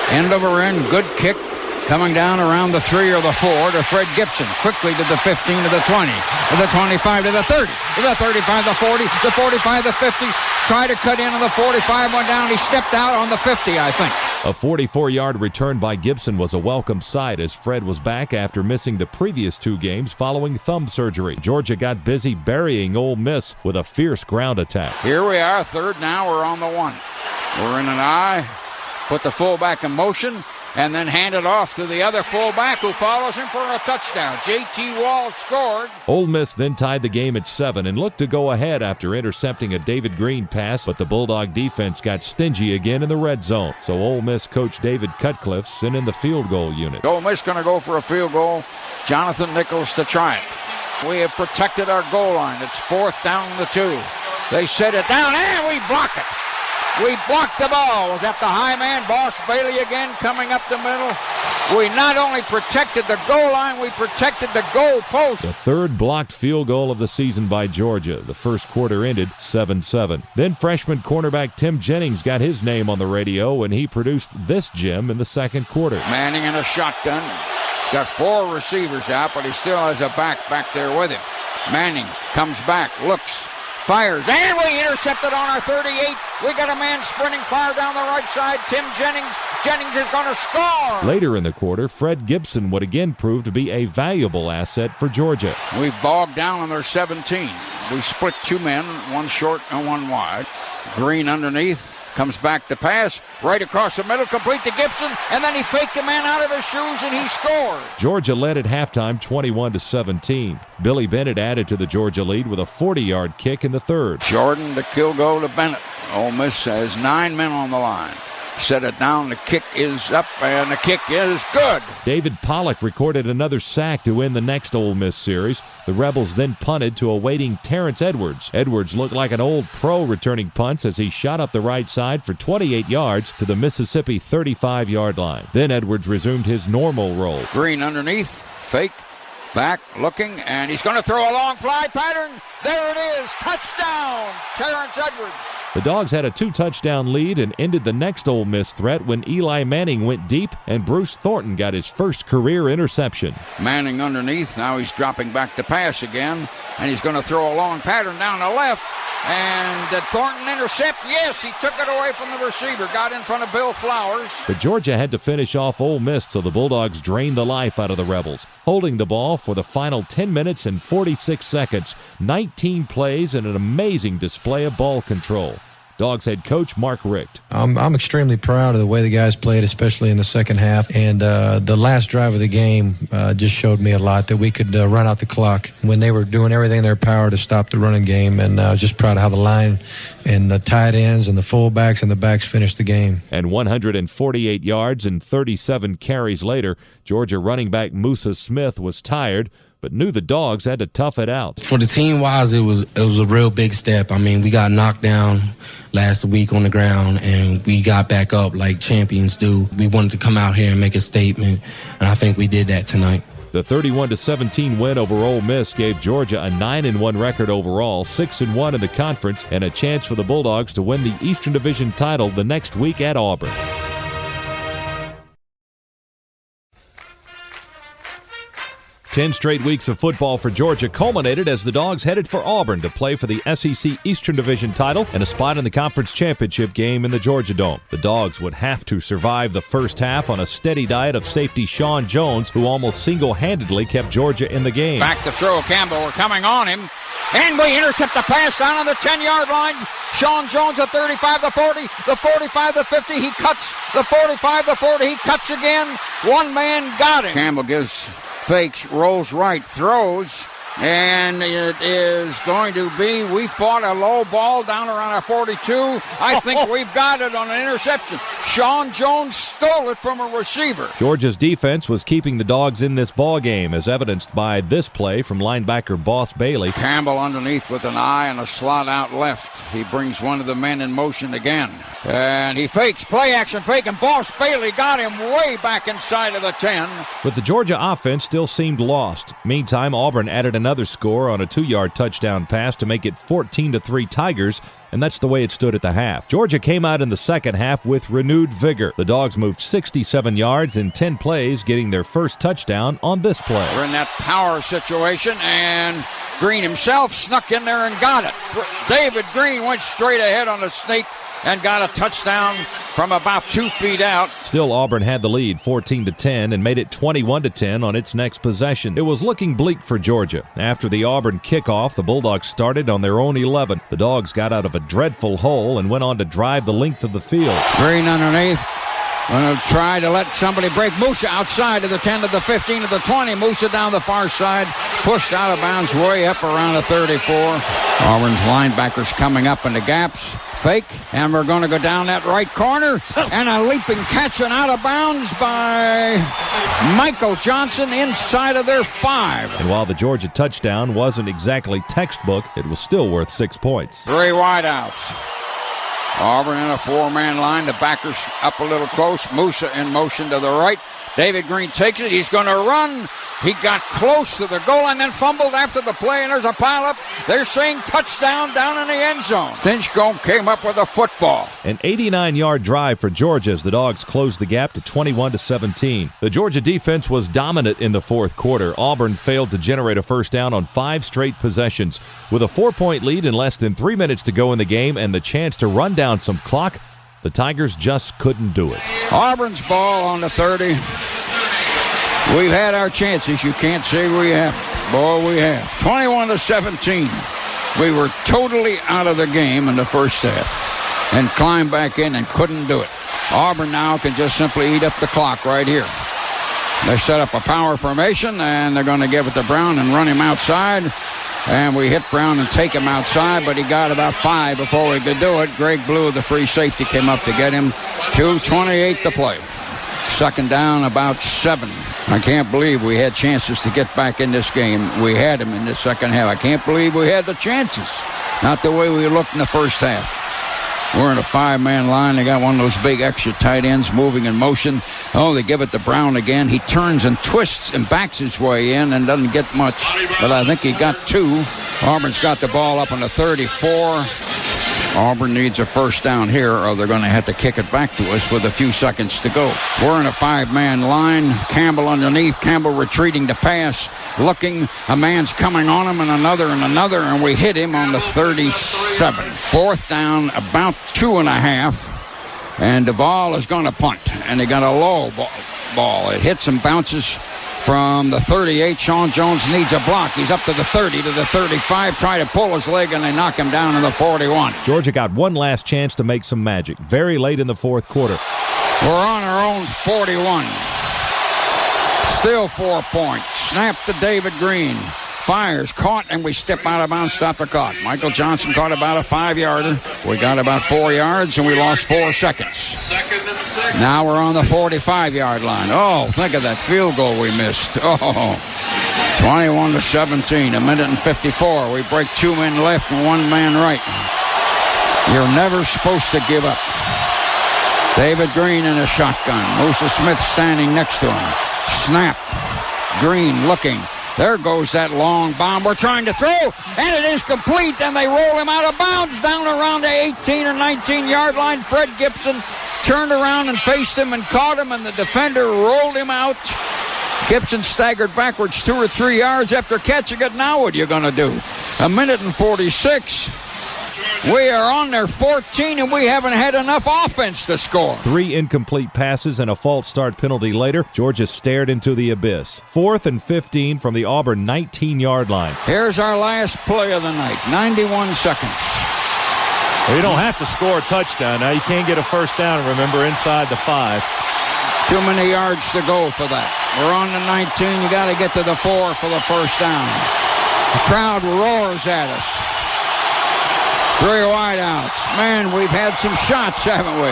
End over end, good kick. Coming down around the 3 or the 4 to Fred Gibson. Quickly to the 15, to the 20, to the 25, to the 30, to the 35, the 40, the 45, the 50. Tried to cut in on the 45, went down. He stepped out on the 50, I think. A 44-yard return by Gibson was a welcome sight as Fred was back after missing the previous 2 games following thumb surgery. Georgia got busy burying Ole Miss with a fierce ground attack. Here we are, third now. We're on the 1. We're in an eye. Put the fullback in motion, and then hand it off to the other fullback who follows him for a touchdown. J.T. Wall scored. Ole Miss then tied the game at 7 and looked to go ahead after intercepting a David Green pass, but the Bulldog defense got stingy again in the red zone. So Ole Miss coach David Cutcliffe sent in the field goal unit. Ole Miss going to go for a field goal. Jonathan Nichols to try it. We have protected our goal line. It's 4th down the 2. They set it down, and we block it. We blocked the ball. Was that the high man, Boss Bailey again, coming up the middle? We not only protected the goal line, we protected the goal post. The 3rd blocked field goal of the season by Georgia. The first quarter ended 7-7. Then freshman cornerback Tim Jennings got his name on the radio, and he produced this gem in the second quarter. Manning in a shotgun. He's got 4 receivers out, but he still has a back there with him. Manning comes back, looks, fires, and we intercepted on our 38. We got a man sprinting far down the right side. Tim Jennings. Jennings is going to score. Later in the quarter, Fred Gibson would again prove to be a valuable asset for Georgia. We bogged down on their 17. We split 2 men, 1 short and 1 wide. Green underneath. Comes back to pass, right across the middle, complete to Gibson, and then he faked the man out of his shoes, and he scored. Georgia led at halftime 21-17. Billy Bennett added to the Georgia lead with a 40-yard kick in the 3rd. Jordan to Kilgo to Bennett. Ole Miss has 9 men on the line. Set it down, the kick is up, and the kick is good. David Pollock recorded another sack to win the next Ole Miss series. The Rebels then punted to a waiting Terrence Edwards. Edwards looked like an old pro returning punts as he shot up the right side for 28 yards to the Mississippi 35-yard line. Then Edwards resumed his normal role. Green underneath, fake, back, looking, and he's going to throw a long fly pattern. There it is, touchdown, Terrence Edwards. The Dogs had a 2-touchdown lead and ended the next Ole Miss threat when Eli Manning went deep and Bruce Thornton got his first career interception. Manning underneath. Now he's dropping back to pass again, and he's going to throw a long pattern down the left. And did Thornton intercept? Yes, he took it away from the receiver. Got in front of Bill Flowers. But Georgia had to finish off Ole Miss, so the Bulldogs drained the life out of the Rebels, holding the ball for the final 10 minutes and 46 seconds, 19 plays, and an amazing display of ball control. Dogs head coach Mark Richt. I'm extremely proud of the way the guys played, especially in the second half. And the last drive of the game just showed me a lot, that we could run out the clock when they were doing everything in their power to stop the running game. And I was just proud of how the line and the tight ends and the fullbacks and the backs finished the game. And 148 yards and 37 carries later, Georgia running back Musa Smith was tired, but knew the Dogs had to tough it out. For the team-wise, it was a real big step. I mean, we got knocked down last week on the ground, and we got back up like champions do. We wanted to come out here and make a statement, and I think we did that tonight. The 31-17 win over Ole Miss gave Georgia a 9-1 record overall, 6-1 in the conference, and a chance for the Bulldogs to win the Eastern Division title the next week at Auburn. 10 straight weeks of football for Georgia culminated as the Dogs headed for Auburn to play for the SEC Eastern Division title and a spot in the conference championship game in the Georgia Dome. The Dogs would have to survive the first half on a steady diet of safety Sean Jones, who almost single-handedly kept Georgia in the game. Back to throw. Campbell, we're coming on him. And we intercept the pass down on the 10-yard line. Sean Jones at 35, the 40, the 45, the 50. He cuts the 45, the 40. He cuts again. One man got him. Campbell gives fakes, rolls right, throws, and it is going to be, we fought a low ball down around a 42. I think we've got it on an interception. Sean Jones stole it from a receiver. Georgia's defense was keeping the Dogs in this ball game, as evidenced by this play from linebacker Boss Bailey. Campbell underneath with an eye and a slot out left. He brings one of the men in motion again. And he fakes, play action fake, and Boss Bailey got him way back inside of the 10. But the Georgia offense still seemed lost. Meantime, Auburn added another score on a 2-yard touchdown pass to make it 14-3 Tigers, and that's the way it stood at the half. Georgia came out in the second half with renewed vigor. The Dogs moved 67 yards in 10 plays, getting their first touchdown on this play. We're in that power situation, and Green himself snuck in there and got it. David Green went straight ahead on the sneak and got a touchdown from about 2 feet out. Still, Auburn had the lead 14-10 and made it 21-10 on its next possession. It was looking bleak for Georgia. After the Auburn kickoff, the Bulldogs started on their own 11. The Dogs got out of a dreadful hole and went on to drive the length of the field. Green underneath. Going to try to let somebody break. Musa outside of the 10 to the 15 to the 20. Musa down the far side. Pushed out of bounds way up around the 34. Auburn's linebackers coming up in the gaps. Fake, and we're going to go down that right corner, and a leaping catch and out of bounds by Michael Johnson inside of their 5. And while the Georgia touchdown wasn't exactly textbook, it was still worth 6 points. 3 wideouts. Auburn in a 4-man line. The backers up a little close. Musa in motion to the right. David Green takes it. He's going to run. He got close to the goal line, then fumbled after the play, and there's a pileup. They're saying touchdown down in the end zone. Stinchcomb came up with a football. An 89-yard drive for Georgia as the Dogs closed the gap to 21-17. The Georgia defense was dominant in the fourth quarter. Auburn failed to generate a first down on 5 straight possessions. With a 4-point lead in less than 3 minutes to go in the game and the chance to run down some clock, the Tigers just couldn't do it. Auburn's ball on the 30. We've had our chances. You can't say we haven't. Boy, we have. 21-17. We were totally out of the game in the first half and climbed back in and couldn't do it. Auburn now can just simply eat up the clock right here. They set up a power formation, and they're going to give it to Brown and run him outside. And we hit Brown and take him outside, but he got about 5 before we could do it. Greg Blue, the free safety, came up to get him. 2:28 to play. Second down, about 7. I can't believe we had chances to get back in this game. We had them in the second half. I can't believe we had the chances. Not the way we looked in the first half. We're in a 5-man line. They got one of those big extra tight ends moving in motion. Oh, they give it to Brown again. He turns and twists and backs his way in and doesn't get much. But I think he got 2. Auburn's got the ball up on the 34. Auburn needs a first down here, or they're going to have to kick it back to us with a few seconds to go. We're in a 5-man line. Campbell underneath. Campbell retreating to pass. Looking, a man's coming on him, and another, and we hit him on the 37. Fourth down, about 2.5. And Duvall is going to punt, and they got a low ball. It hits and bounces from the 38. Sean Jones needs a block. He's up to the 30, to the 35. Try to pull his leg, and they knock him down to the 41. Georgia got one last chance to make some magic very late in the fourth quarter. We're on our own 41. Still 4 points. Snap to David Green. Fires, caught, and we step out of bounds, stop the clock. Michael Johnson caught about a 5-yarder. We got about 4 yards, and we lost 4 seconds. Now we're on the 45-yard line. Oh, think of that field goal we missed. Oh, 21-17, 1:54. We break 2 men left and 1 man right. You're never supposed to give up. David Green in a shotgun. Musa Smith standing next to him. Snap. Green looking. There goes that long bomb. We're trying to throw, and it is complete, and they roll him out of bounds down around the 18 or 19-yard line. Fred Gibson turned around and faced him and caught him, and the defender rolled him out. Gibson staggered backwards 2 or 3 yards after catching it. Now what are you going to do? 1:46. We are on their 14, and we haven't had enough offense to score. 3 incomplete passes and a false start penalty later, Georgia stared into the abyss. 4th and 15 from the Auburn 19-yard line. Here's our last play of the night, 91 seconds. Well, you don't have to score a touchdown. Now you can't get a first down, remember, inside the 5. Too many yards to go for that. We're on the 19. You got to get to the 4 for the first down. The crowd roars at us. 3 wideouts. Man, we've had some shots, haven't we?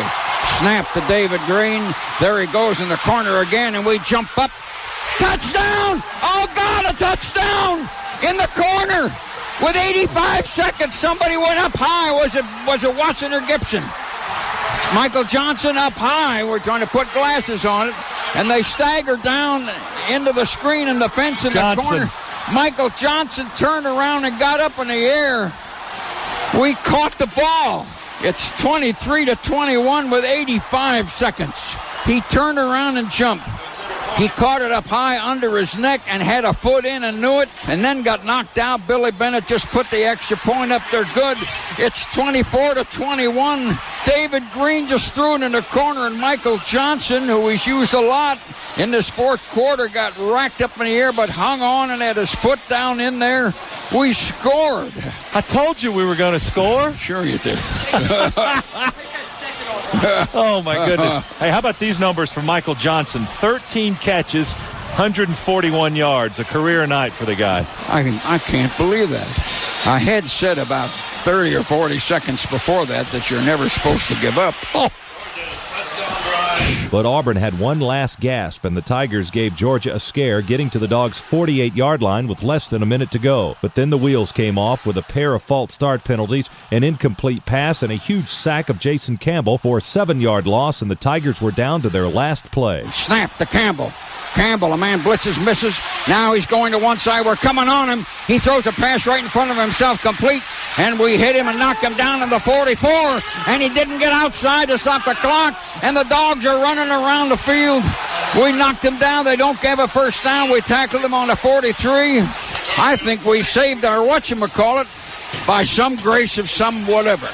Snap to David Green. There he goes in the corner again, and we jump up. Touchdown! Oh, God, a touchdown! In the corner. With 85 seconds, somebody went up high. Was it Watson or Gibson? Michael Johnson up high. We're trying to put glasses on it. And they stagger down into the screen and the fence in the corner. Michael Johnson turned around and got up in the air. We caught the ball. It's 23-21 with 85 seconds. He turned around and jumped. He caught it up high under his neck and had a foot in and knew it, and then got knocked out. Billy Bennett just put the extra point up there good. It's 24-21. David Green just threw it in the corner, and Michael Johnson, who he's used a lot in this fourth quarter, got racked up in the air but hung on and had his foot down in there. We scored. I told you we were going to score. Sure you did. Oh, my goodness. Hey, how about these numbers from Michael Johnson? 13 catches, 141 yards, a career night for the guy. I can't believe that. I had said about 30 or 40 seconds before that you're never supposed to give up. Oh. But Auburn had one last gasp, and the Tigers gave Georgia a scare, getting to the Dogs' 48-yard line with less than a minute to go. But then the wheels came off with a pair of false start penalties, an incomplete pass, and a huge sack of Jason Campbell for a 7-yard loss, and the Tigers were down to their last play. Snap to Campbell. Campbell, a man blitzes, misses. Now he's going to one side. We're coming on him. He throws a pass right in front of himself, complete, and we hit him and knock him down to the 44, and he didn't get outside to stop the clock, and the Dogs are running around the field. We knocked him down. They don't give a first down. We tackled him on the 43. I think we saved our whatchamacallit by some grace of some whatever.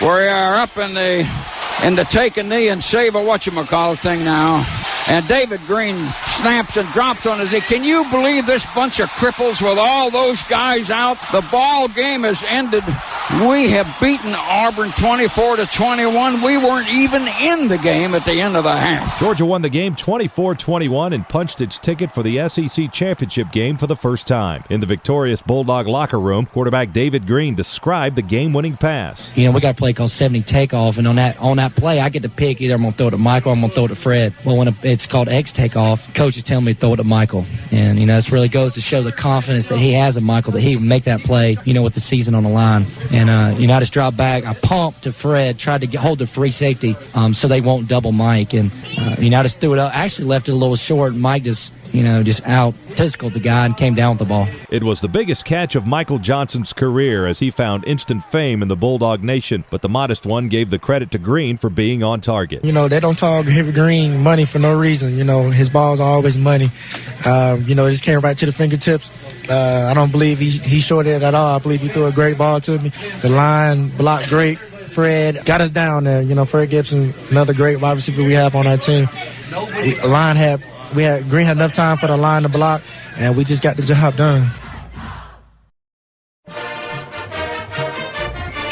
We are up in the take a knee and save a whatchamacallit thing now. And David Green snaps and drops on his knee. Can you believe this bunch of cripples with all those guys out? The ball game has ended. We have beaten Auburn 24-21. We weren't even in the game at the end of the half. Georgia won the game 24-21 and punched its ticket for the SEC championship game for the first time. In the victorious Bulldog locker room, quarterback David Green described the game-winning pass. You know, we got a play called 70 takeoff, and on that play, I get to pick either I'm going to throw it to Michael or I'm going to throw it to Fred. Well, when it's called X takeoff, coach is telling me to throw it to Michael. And, you know, this really goes to show the confidence that he has in Michael, that he would make that play, you know, with the season on the line. And, you know, I just dropped back. I pumped to Fred, tried to hold the free safety so they won't double Mike. And, you know, I just threw it up. Actually left it a little short. Mike just, just out physical the guy and came down with the ball. It was the biggest catch of Michael Johnson's career as he found instant fame in the Bulldog Nation, but the modest one gave the credit to Green for being on target. They don't talk Green money for no reason. His balls are always money. It just came right to the fingertips. I don't believe he shorted it at all. I believe he threw a great ball to me. The line blocked great. Fred got us down there. Fred Gibson, another great wide receiver we have on our team. Green had enough time for the line to block, and we just got the job done.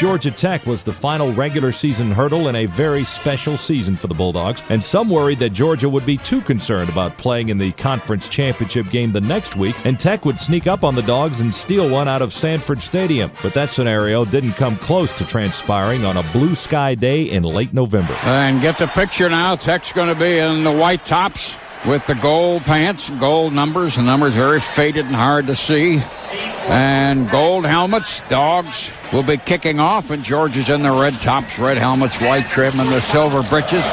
Georgia Tech was the final regular season hurdle in a very special season for the Bulldogs, and some worried that Georgia would be too concerned about playing in the conference championship game the next week, and Tech would sneak up on the Dogs and steal one out of Sanford Stadium. But that scenario didn't come close to transpiring on a blue sky day in late November. And get the picture now. Tech's going to be in the white tops with the gold pants, gold numbers. The numbers very faded and hard to see. And gold helmets. Dogs will be kicking off, and Georgia's in the red tops, red helmets, white trim, and the silver breeches.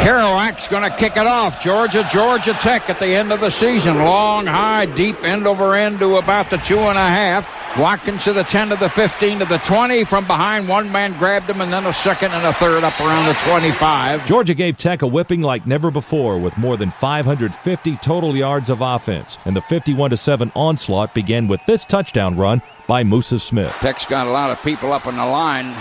Kerouac's going to kick it off. Georgia Tech at the end of the season. Long, high, deep, end over end to about the 2.5. Watkins to the 10 to the 15 to the 20. From behind, one man grabbed him, and then a second and a third up around the 25. Georgia gave Tech a whipping like never before with more than 550 total yards of offense, and the 51-7 onslaught began with this touchdown run by Musa Smith. Tech's got a lot of people up on the line,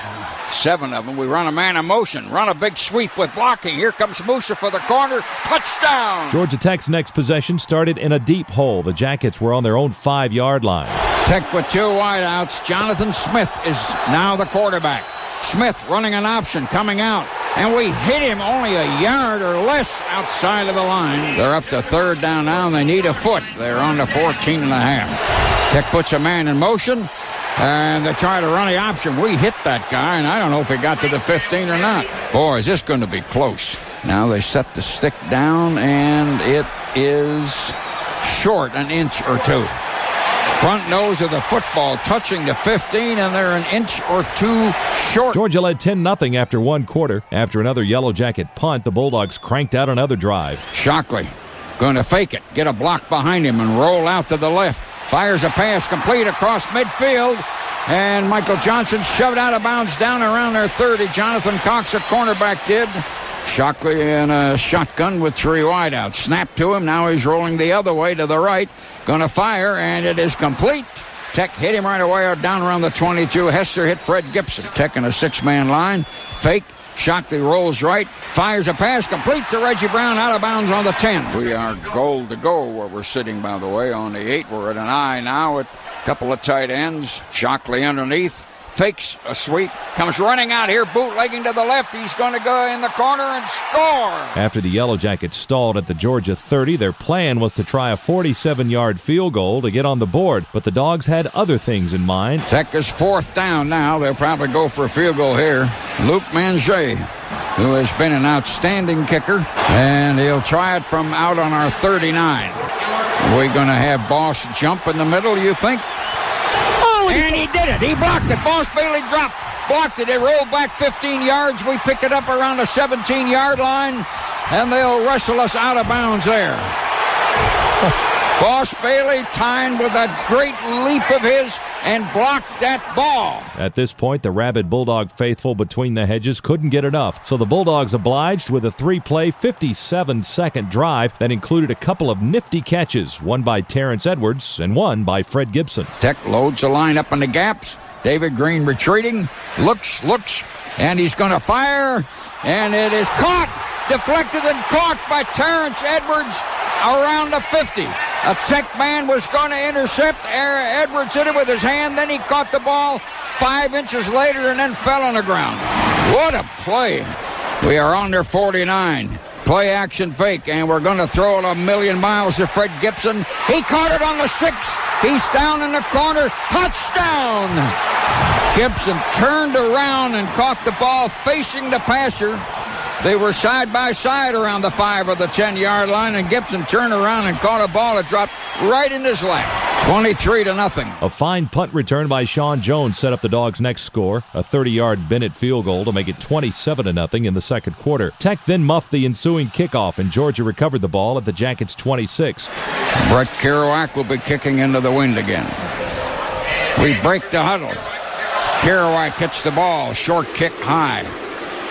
7 of them. We run a man in motion, run a big sweep with blocking. Here comes Musa for the corner. Touchdown! Georgia Tech's next possession started in a deep hole. The Jackets were on their own 5-yard line. Tech with 2 wideouts. Jonathan Smith is now the quarterback. Smith running an option, coming out, and we hit him only a yard or less outside of the line. They're up to 3rd down now, and they need a foot. They're on the 14.5. Tech puts a man in motion, and they try to run the option. We hit that guy, and I don't know if he got to the 15 or not. Boy, is this going to be close. Now they set the stick down, and it is short, an inch or 2. Front nose of the football touching the 15, and they're an inch or 2 short. Georgia led 10-0 after 1 quarter. After another Yellow Jacket punt, the Bulldogs cranked out another drive. Shockley going to fake it, get a block behind him, and roll out to the left. Fires a pass complete across midfield, and Michael Johnson shoved out of bounds down around their 30. Jonathan Cox, a cornerback, did. Shockley in a shotgun with 3 wideouts. Snap to him. Now he's rolling the other way to the right. Going to fire, and it is complete. Tech hit him right away down around the 22. Hester hit Fred Gibson. Tech in a 6-man line. Fake. Shockley rolls right. Fires a pass complete to Reggie Brown out of bounds on the 10. We are goal to go where we're sitting, by the way, on the 8. We're at an I now with a couple of tight ends. Shockley underneath. Fakes a sweep, comes running out here, bootlegging to the left. He's going to go in the corner and score. After the Yellow Jackets stalled at the Georgia 30, their plan was to try a 47-yard field goal to get on the board, but the Dogs had other things in mind. Tech is 4th down now. They'll probably go for a field goal here. Luke Manget, who has been an outstanding kicker, and he'll try it from out on our 39. We're going to have Boss jump in the middle, you think? And he did it. He blocked it. Boss Bailey blocked it. It rolled back 15 yards. We pick it up around the 17-yard line, and they'll wrestle us out of bounds there. Boss Bailey timed with that great leap of his and blocked that ball. At this point, the rabid Bulldog faithful between the hedges couldn't get enough, so the Bulldogs obliged with a 3-play, 57-second drive that included a couple of nifty catches, one by Terrence Edwards and one by Fred Gibson. Tech loads the line up in the gaps. David Green retreating, looks, and he's going to fire, and it is caught, deflected and caught by Terrence Edwards around the 50. A Tech man was going to intercept. Edwards hit it with his hand, then he caught the ball 5 inches later and then fell on the ground. What a play. We are on their 49. Play action fake, and we're going to throw it a million miles to Fred Gibson. He caught it on the 6. He's down in the corner. Touchdown! Gibson turned around and caught the ball facing the passer. They were side by side around the 5 or the 10-yard line, and Gibson turned around and caught a ball that dropped right in his lap. 23-0. A fine punt return by Sean Jones set up the Dogs' next score, a 30-yard Bennett field goal to make it 27-0 in the second quarter. Tech then muffed the ensuing kickoff, and Georgia recovered the ball at the Jackets' 26. Brett Kerouac will be kicking into the wind again. We break the huddle. Kerouac hits the ball, short kick high.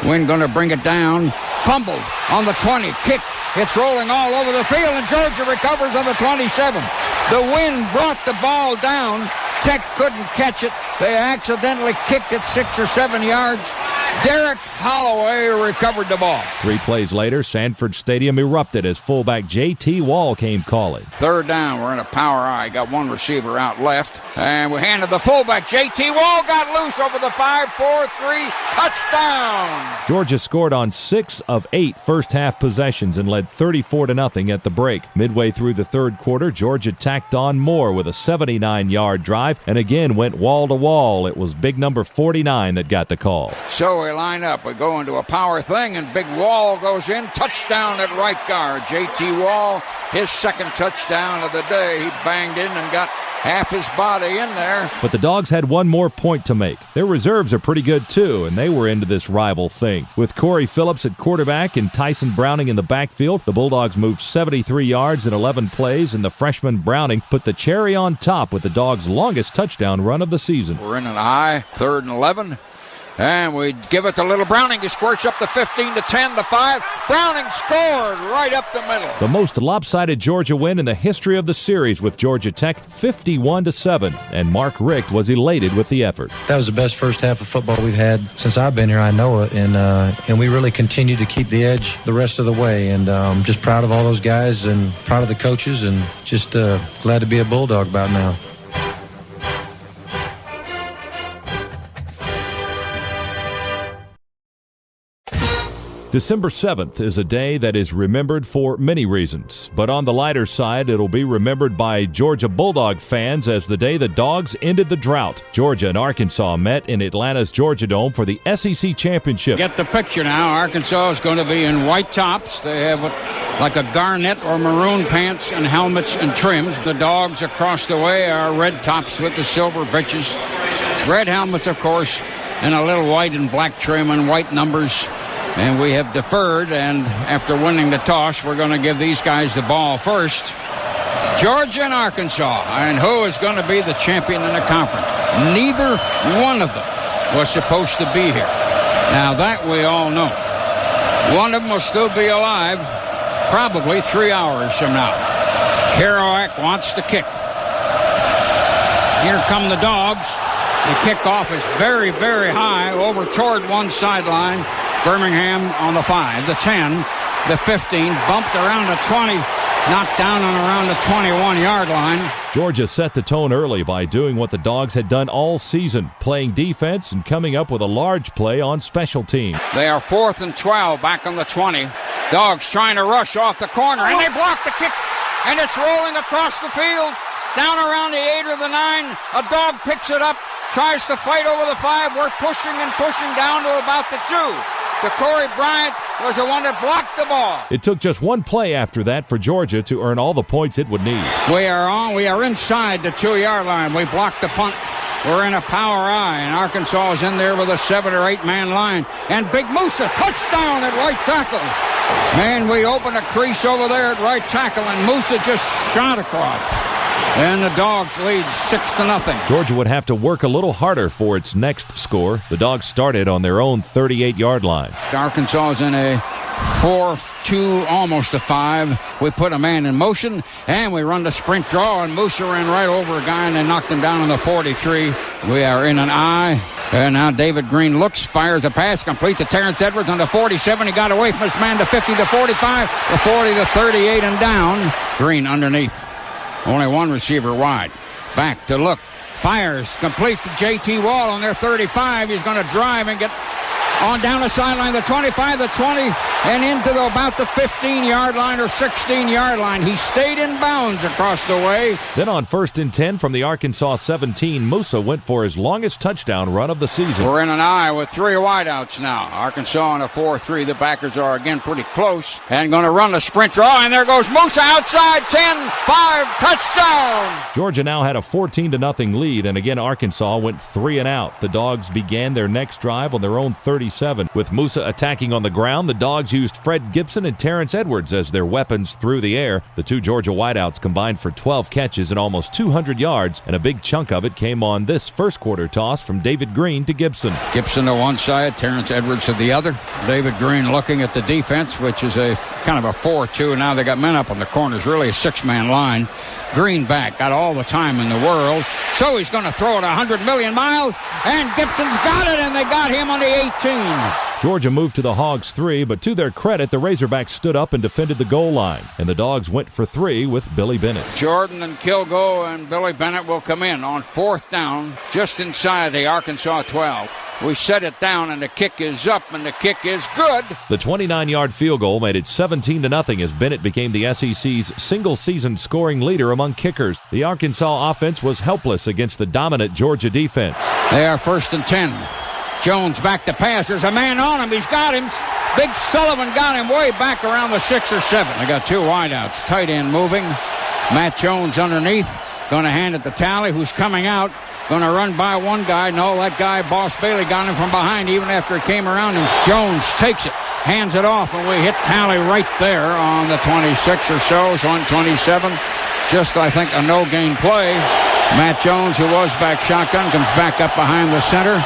Wind going to bring it down. Fumbled on the 20, kick. It's rolling all over the field, and Georgia recovers on the 27. The wind brought the ball down. Tech couldn't catch it. They accidentally kicked it 6 or 7 yards. Derek Holloway recovered the ball. 3 plays later, Sanford Stadium erupted as fullback J.T. Wall came calling. Third down, we're in a power I. Got one receiver out left, and we handed the fullback. J.T. Wall got loose over the 5-4-3, touchdown. Georgia scored on 6 of 8 first-half possessions and led 34-0 at the break. Midway through the third quarter, Georgia tacked on more with a 79-yard drive and again went wall-to-wall. It was big number 49 that got the call. So we line up. We go into a power thing, and Big Wall goes in. Touchdown at right guard. J.T. Wall, his second touchdown of the day. He banged in and got half his body in there. But the Dogs had one more point to make. Their reserves are pretty good, too, and they were into this rival thing. With Corey Phillips at quarterback and Tyson Browning in the backfield, the Bulldogs moved 73 yards in 11 plays, and the freshman Browning put the cherry on top with the Dogs' longest touchdown run of the season. We're in an I, 3rd and 11. And we give it to little Browning. He squirts up the 15, the 10, the 5. Browning scored right up the middle. The most lopsided Georgia win in the history of the series with Georgia Tech, 51-7. And Mark Richt was elated with the effort. That was the best first half of football we've had since I've been here. I know it, and we really continue to keep the edge the rest of the way. And I'm just proud of all those guys and proud of the coaches, and just glad to be a Bulldog about now. December 7th is a day that is remembered for many reasons, but on the lighter side, it'll be remembered by Georgia Bulldog fans as the day the Dogs ended the drought. Georgia and Arkansas met in Atlanta's Georgia Dome for the SEC Championship. Get the picture now. Arkansas is going to be in white tops. They have like a garnet or maroon pants and helmets and trims. The Dogs across the way are red tops with the silver breeches. Red helmets, of course, and a little white and black trim and white numbers. And we have deferred, and after winning the toss, we're going to give these guys the ball first. Georgia and Arkansas, and who is going to be the champion in the conference? Neither one of them was supposed to be here. Now that we all know. One of them will still be alive probably 3 hours from now. Kerouac wants to kick. Here come the Dogs. The kickoff is very, very high over toward one sideline. Birmingham on the 5, the 10, the 15, bumped around the 20, knocked down on around the 21-yard line. Georgia set the tone early by doing what the Dogs had done all season, playing defense and coming up with a large play on special teams. They are 4th and 12 back on the 20. Dogs trying to rush off the corner, and they block the kick, and it's rolling across the field, down around the 8 or the 9. A Dog picks it up, tries to fight over the 5. We're pushing and pushing down to about the 2. Corey Bryant was the one that blocked the ball. It took just one play after that for Georgia to earn all the points it would need. We are inside the 2-yard line. We blocked the punt. We're in a power I, and Arkansas is in there with a 7 or 8 man line. And Big Musa, touchdown at right tackle. Man, we opened a crease over there at right tackle, and Musa just shot across. And the Dogs lead 6-0. Georgia would have to work a little harder for its next score. The Dogs started on their own 38-yard line. Arkansas is in a 4-2, almost a 5. We put a man in motion, and we run the sprint draw, and Musa ran right over a guy, and they knocked him down on the 43. We are in an I, and now David Green looks, fires a pass, complete to Terrence Edwards on the 47. He got away from his man to 50 to 45, the 40 to 38, and down. Green underneath. Only one receiver wide. Back to look. Fires. Complete to J.T. Wall on their 35. He's going to drive and get On down the sideline, the 25, the 20, and into about the 15-yard line or 16-yard line. He stayed in bounds across the way. Then on 1st and 10 from the Arkansas 17, Musa went for his longest touchdown run of the season. We're in an eye with 3 wideouts now. Arkansas on a 4-3. The backers are again pretty close and going to run the sprint draw, and there goes Musa outside, 10-5, touchdown. Georgia now had a 14-0 lead, and again Arkansas went 3 and out. The Dogs began their next drive on their own 37. With Musa attacking on the ground, the Dogs used Fred Gibson and Terrence Edwards as their weapons through the air. The 2 Georgia wideouts combined for 12 catches and almost 200 yards, and a big chunk of it came on this first quarter toss from David Green to Gibson. Gibson to one side, Terrence Edwards to the other. David Green looking at the defense, which is a kind of a 4-2. Now they got men up on the corners, really a 6-man line. Green back, got all the time in the world, so he's going to throw it 100 million miles, and Gibson's got it, and they got him on the 18. Georgia moved to the Hogs 3, but to their credit, the Razorbacks stood up and defended the goal line, and the Dogs went for 3 with Billy Bennett. Jordan and Kilgo and Billy Bennett will come in on 4th down, just inside the Arkansas 12. We set it down, and the kick is up, and the kick is good. The 29-yard field goal made it 17-0 as Bennett became the SEC's single-season scoring leader among kickers. The Arkansas offense was helpless against the dominant Georgia defense. They are 1st and 10. Jones back to pass. There's a man on him. He's got him. Big Sullivan got him way back around the 6 or 7. They got 2 wideouts. Tight end moving. Matt Jones underneath. Going to hand it to Talley, who's coming out. Going to run by one guy. No, that guy, Boss Bailey, got him from behind even after it came around him. Jones takes it, hands it off, and we hit Talley right there on the 26 or so. So on 27. Just, I think, a no-gain play. Matt Jones, who was back shotgun, comes back up behind the center.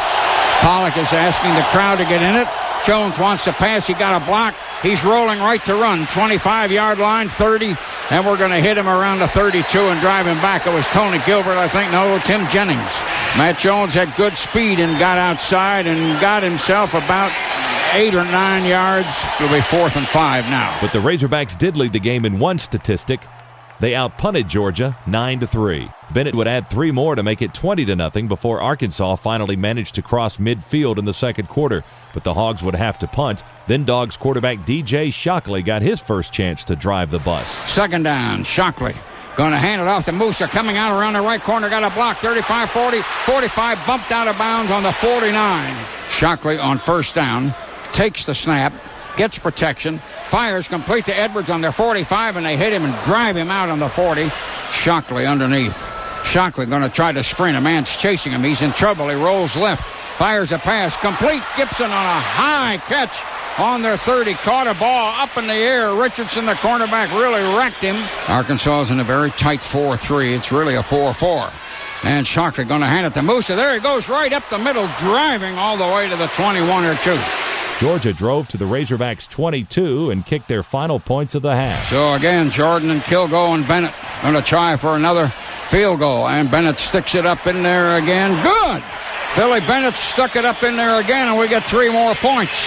Pollock is asking the crowd to get in it. Jones wants to pass. He got a block. He's rolling right to run. 25-yard line, 30, and we're going to hit him around the 32 and drive him back. It was Tony Gilbert, I think. No, Tim Jennings. Matt Jones had good speed and got outside and got himself about 8 or 9 yards. It'll be 4th and 5 now. But the Razorbacks did lead the game in one statistic. They outpunted Georgia 9-3. Bennett would add 3 more to make it 20-0 before Arkansas finally managed to cross midfield in the second quarter. But the Hogs would have to punt. Then Dogs quarterback DJ Shockley got his first chance to drive the bus. 2nd down, Shockley. Going to hand it off to Musa, coming out around the right corner, got a block, 35, 40, 45, bumped out of bounds on the 49. Shockley on 1st down, takes the snap, gets protection, fires complete to Edwards on their 45, and they hit him and drive him out on the 40. Shockley underneath. Shockley going to try to sprint. A man's chasing him. He's in trouble. He rolls left, fires a pass, complete. Gibson on a high catch on their 30, caught a ball up in the air. Richardson, the cornerback, really wrecked him. Arkansas is in a very tight 4-3. It's really a 4-4. And Shockley going to hand it to Musa. There he goes right up the middle, driving all the way to the 21 or 2. Georgia drove to the Razorbacks 22 and kicked their final points of the half. So again, Jordan and Kilgo and Bennett going to try for another field goal. And Bennett sticks it up in there again. Good! Billy Bennett stuck it up in there again, and we get 3 more points.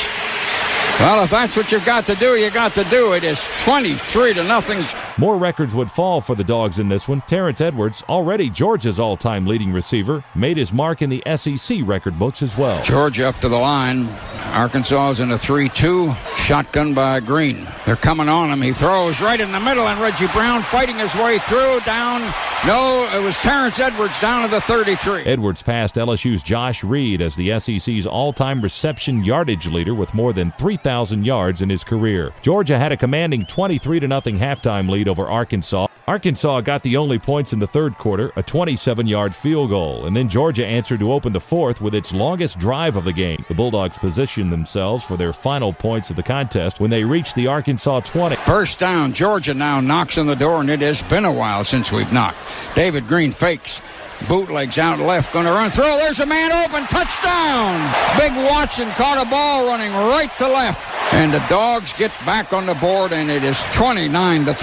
Well, if that's what you've got to do, you got to do it. It's 23-0. More records would fall for the Dogs in this one. Terrence Edwards, already Georgia's all-time leading receiver, made his mark in the SEC record books as well. Georgia up to the line. Arkansas is in a 3-2. Shotgun by Green. They're coming on him. He throws right in the middle, and Reggie Brown fighting his way through, down. No, it was Terrence Edwards down to the 33. Edwards passed LSU's Josh Reed as the SEC's all-time reception yardage leader with more than 3,000 yards in his career. Georgia had a commanding 23-0 halftime lead over Arkansas. Arkansas got the only points in the third quarter, a 27-yard field goal, and then Georgia answered to open the fourth with its longest drive of the game. The Bulldogs positioned themselves for their final points of the contest when they reached the Arkansas 20. 1st down, Georgia now knocks on the door, and it has been a while since we've knocked. David Green fakes. Bootlegs out left, going to run through. There's a man open, touchdown! Big Watson caught a ball running right to left. And the Dogs get back on the board, and it is 29-3.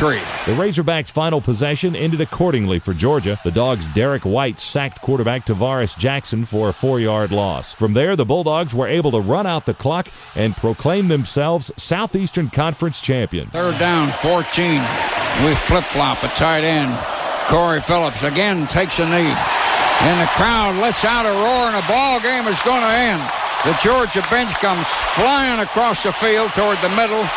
The Razorbacks' final possession ended accordingly for Georgia. The Dogs' Derek White sacked quarterback Tavares Jackson for a 4-yard loss. From there, the Bulldogs were able to run out the clock and proclaim themselves Southeastern Conference champions. 3rd down, 14. We flip-flop a tight end. Corey Phillips again takes a knee. And the crowd lets out a roar, and the ball game is going to end. The Georgia bench comes flying across the field toward the middle.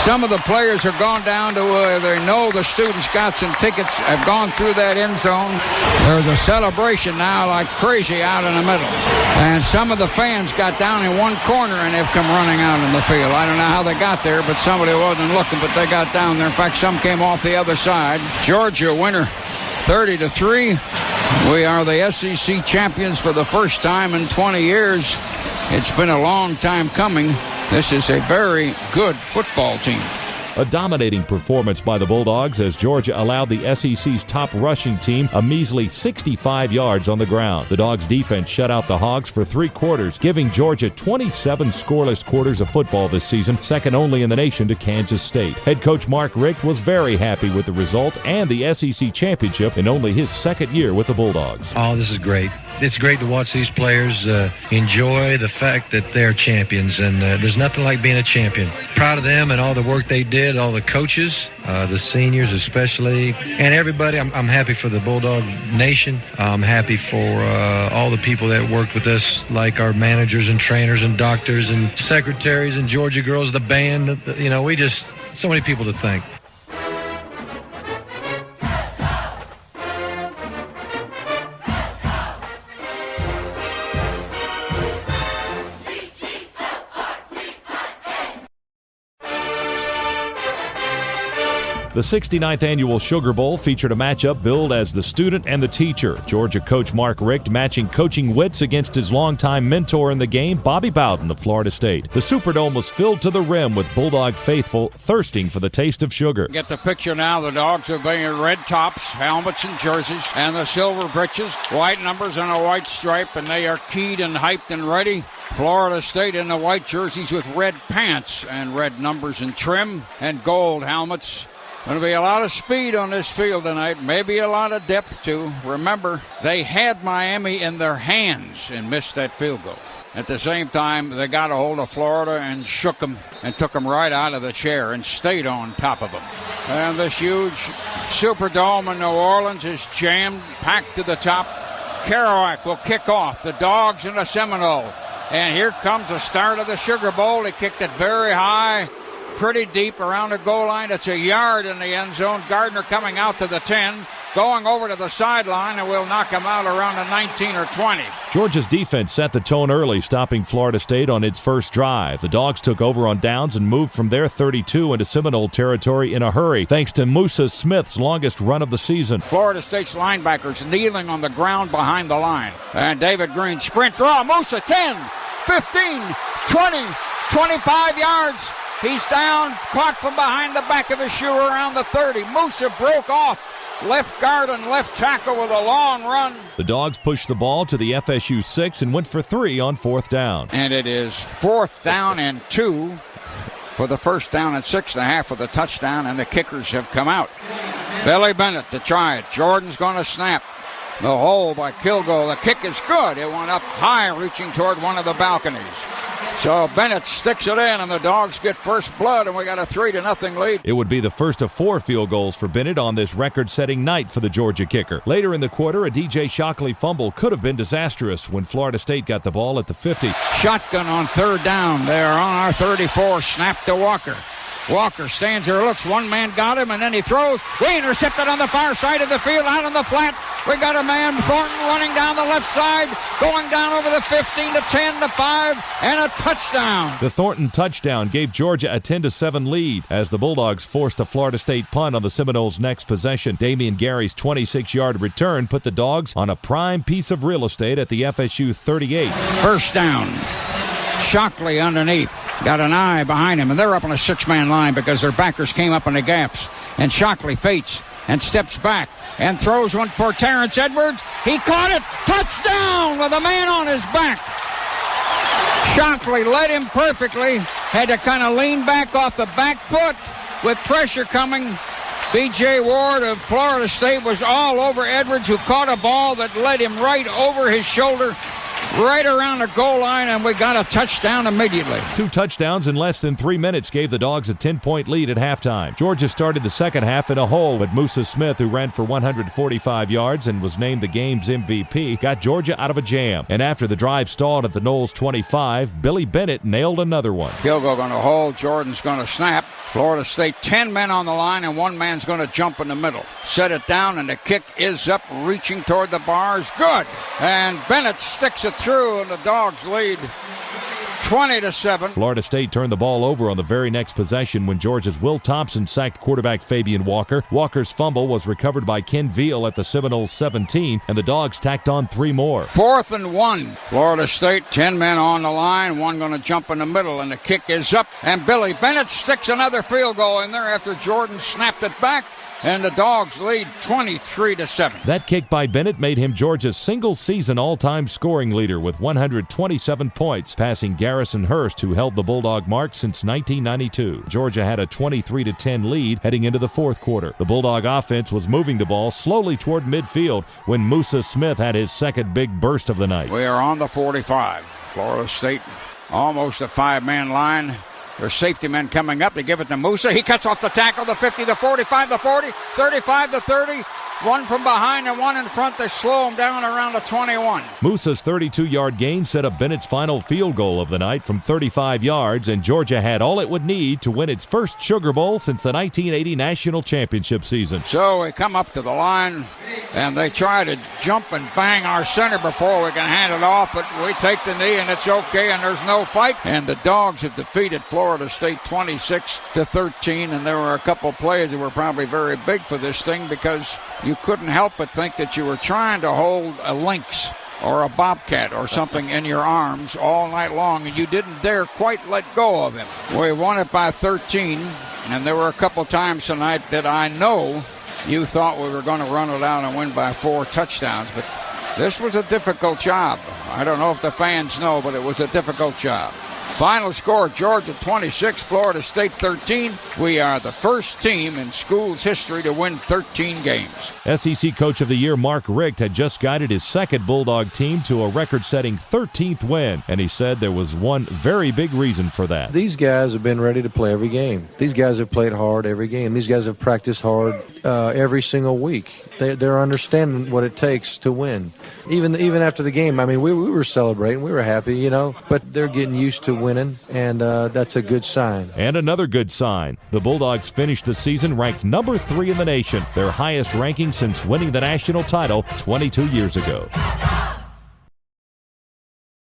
Some of the players have gone down to where they know the students got some tickets, have gone through that end zone. There's a celebration now like crazy out in the middle. And some of the fans got down in one corner and have come running out in the field. I don't know how they got there, but somebody wasn't looking, but they got down there. In fact, some came off the other side. Georgia winner 30-3. We are the SEC champions for the first time in 20 years. It's been a long time coming. This is a very good football team. A dominating performance by the Bulldogs as Georgia allowed the SEC's top rushing team a measly 65 yards on the ground. The Dogs' defense shut out the Hogs for 3 quarters, giving Georgia 27 scoreless quarters of football this season, second only in the nation to Kansas State. Head coach Mark Richt was very happy with the result and the SEC championship in only his second year with the Bulldogs. Oh, this is great. It's great to watch these players enjoy the fact that they're champions, and there's nothing like being a champion. Proud of them and all the work they did, all the coaches, the seniors especially, and everybody. I'm happy for the Bulldog Nation. I'm happy for all the people that worked with us, like our managers and trainers and doctors and secretaries and Georgia girls, the band. You know, we just, so many people to thank. The 69th annual Sugar Bowl featured a matchup billed as the student and the teacher. Georgia coach Mark Richt matching coaching wits against his longtime mentor in the game, Bobby Bowden of Florida State. The Superdome was filled to the rim with Bulldog faithful thirsting for the taste of sugar. Get the picture now. The Dogs are wearing red tops, helmets, and jerseys, and the silver breeches, white numbers on a white stripe, and they are keyed and hyped and ready. Florida State in the white jerseys with red pants and red numbers and trim and gold helmets. Going to be a lot of speed on this field tonight, maybe a lot of depth too. Remember, they had Miami in their hands and missed that field goal. At the same time, they got a hold of Florida and shook them and took them right out of the chair and stayed on top of them. And this huge Superdome in New Orleans is jammed, packed to the top. Kerouac will kick off. The Dogs and the Seminole. And here comes the start of the Sugar Bowl. He kicked it very high, pretty deep around the goal line. It's a yard in the end zone. Gardner coming out to the 10, going over to the sideline, and we'll knock him out around the 19 or 20. Georgia's defense set the tone early, stopping Florida State on its first drive. The Dogs took over on downs and moved from their 32 into Seminole territory in a hurry, thanks to Musa Smith's longest run of the season. Florida State's linebackers kneeling on the ground behind the line. And David Green sprint throw. Musa 10, 15, 20, 25 yards. He's down, caught from behind the back of his shoe around the 30. Musa broke off left guard and left tackle with a long run. The Dogs pushed the ball to the FSU 6 and went for 3 on 4th down. And it is 4th down and 2 for the first down and 6.5 for the touchdown, and the kickers have come out. Billy Bennett to try it. Jordan's going to snap. The hole by Kilgore. The kick is good. It went up high, reaching toward one of the balconies. So Bennett sticks it in, and the Dogs get first blood, and we got a 3-0 lead. It would be the first of 4 field goals for Bennett on this record-setting night for the Georgia kicker. Later in the quarter, a DJ Shockley fumble could have been disastrous when Florida State got the ball at the 50. Shotgun on 3rd down. They're on our 34. Snap to Walker. Walker stands there, looks, one man got him, and then he throws. We intercepted on the far side of the field, out on the flat. We got a man, Thornton, running down the left side, going down over the 15 to 10 to 5, and a touchdown. The Thornton touchdown gave Georgia a 10-7 lead as the Bulldogs forced a Florida State punt on the Seminoles' next possession. Damian Gary's 26-yard return put the Dogs on a prime piece of real estate at the FSU 38. First down. Shockley underneath. Got an eye behind him, and they're up on a 6-man line because their backers came up in the gaps. And Shockley faints and steps back and throws one for Terrence Edwards. He caught it. Touchdown with a man on his back. Shockley led him perfectly. Had to kind of lean back off the back foot with pressure coming. B.J. Ward of Florida State was all over Edwards, who caught a ball that led him right over his shoulder. right around the goal line, and we got a touchdown immediately. 2 touchdowns in less than 3 minutes gave the Dogs a 10-point lead at halftime. Georgia started the second half in a hole, but Musa Smith, who ran for 145 yards and was named the game's MVP, got Georgia out of a jam. And after the drive stalled at the Noles 25, Billy Bennett nailed another one. Field goal going to hold. Jordan's going to snap. Florida State, 10 men on the line, and 1 man's going to jump in the middle. Set it down, and the kick is up, reaching toward the bars. Good. And Bennett sticks it through, and the Dogs lead 20-7. Florida State turned the ball over on the very next possession when Georgia's Will Thompson sacked quarterback Fabian Walker. Walker's fumble was recovered by Ken Veal at the Seminoles 17, and the Dogs tacked on 3 more. 4th and 1. Florida State, 10 men on the line, 1 going to jump in the middle, and the kick is up, and Billy Bennett sticks another field goal in there after Jordan snapped it back. And the Dogs lead 23-7. That kick by Bennett made him Georgia's single-season all-time scoring leader with 127 points, passing Garrison Hurst, who held the Bulldog mark since 1992. Georgia had a 23-10 lead heading into the fourth quarter. The Bulldog offense was moving the ball slowly toward midfield when Musa Smith had his second big burst of the night. We are on the 45. Florida State almost a 5-man line. There's safety men coming up. They give it to Musa. He cuts off the tackle, the 50, the 45, the 40, 35, the 30. 1 from behind and 1 in front. They slow him down around the 21. Musa's 32-yard gain set up Bennett's final field goal of the night from 35 yards, and Georgia had all it would need to win its first Sugar Bowl since the 1980 National Championship season. So we come up to the line, and they try to jump and bang our center before we can hand it off, but we take the knee, and it's okay, and there's no fight. And the Dogs have defeated Florida State 26-13, and there were a couple plays that were probably very big for this thing because you couldn't help but think that you were trying to hold a lynx or a bobcat or something in your arms all night long, and you didn't dare quite let go of him. We won it by 13, and there were a couple times tonight that I know you thought we were going to run it out and win by 4 touchdowns, but this was a difficult job. I don't know if the fans know, but it was a difficult job. Final score, Georgia 26, Florida State 13. We are the first team in school's history to win 13 games. SEC Coach of the Year Mark Richt had just guided his second Bulldog team to a record-setting 13th win, and he said there was one very big reason for that. These guys have been ready to play every game. These guys have played hard every game. These guys have practiced hard every single week. They're understanding what it takes to win. Even after the game, I mean, we were celebrating. We were happy, you know, but they're getting used to winning, and that's a good sign. And another good sign. The Bulldogs finished the season ranked number 3 in the nation, their highest ranking since winning the national title 22 years ago.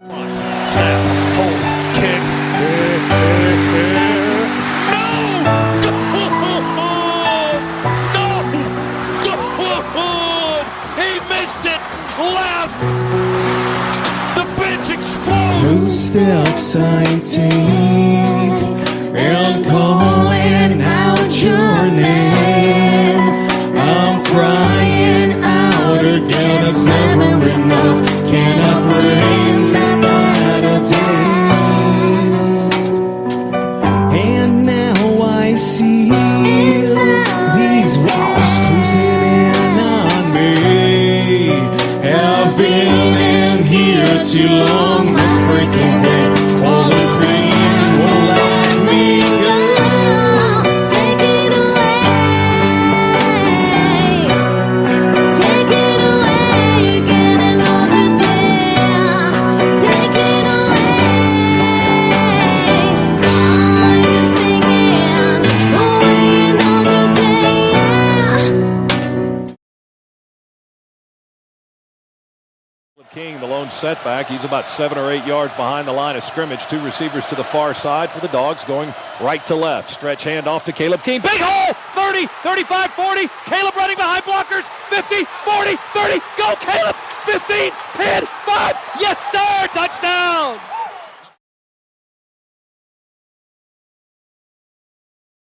Snap, hold, kick. Left. The bench explodes. 2 steps I take and calling out your name. I'm crying out again. It's never enough. Can I bring back better days? And now I see these walls closing in on me. Have been in here too long, must break away. All this pain won't let me go. Take it away, get another day. Take it away, I'm just singing away another day. King, the lone setback. He's about 7 or 8 yards behind the line of scrimmage. 2 receivers to the far side for the Dogs, going right to left. Stretch handoff to Caleb King. Big hole! 30, 35, 40. Caleb running behind blockers. 50, 40, 30. Go Caleb! 15, 10, 5. Yes, sir! Touchdown!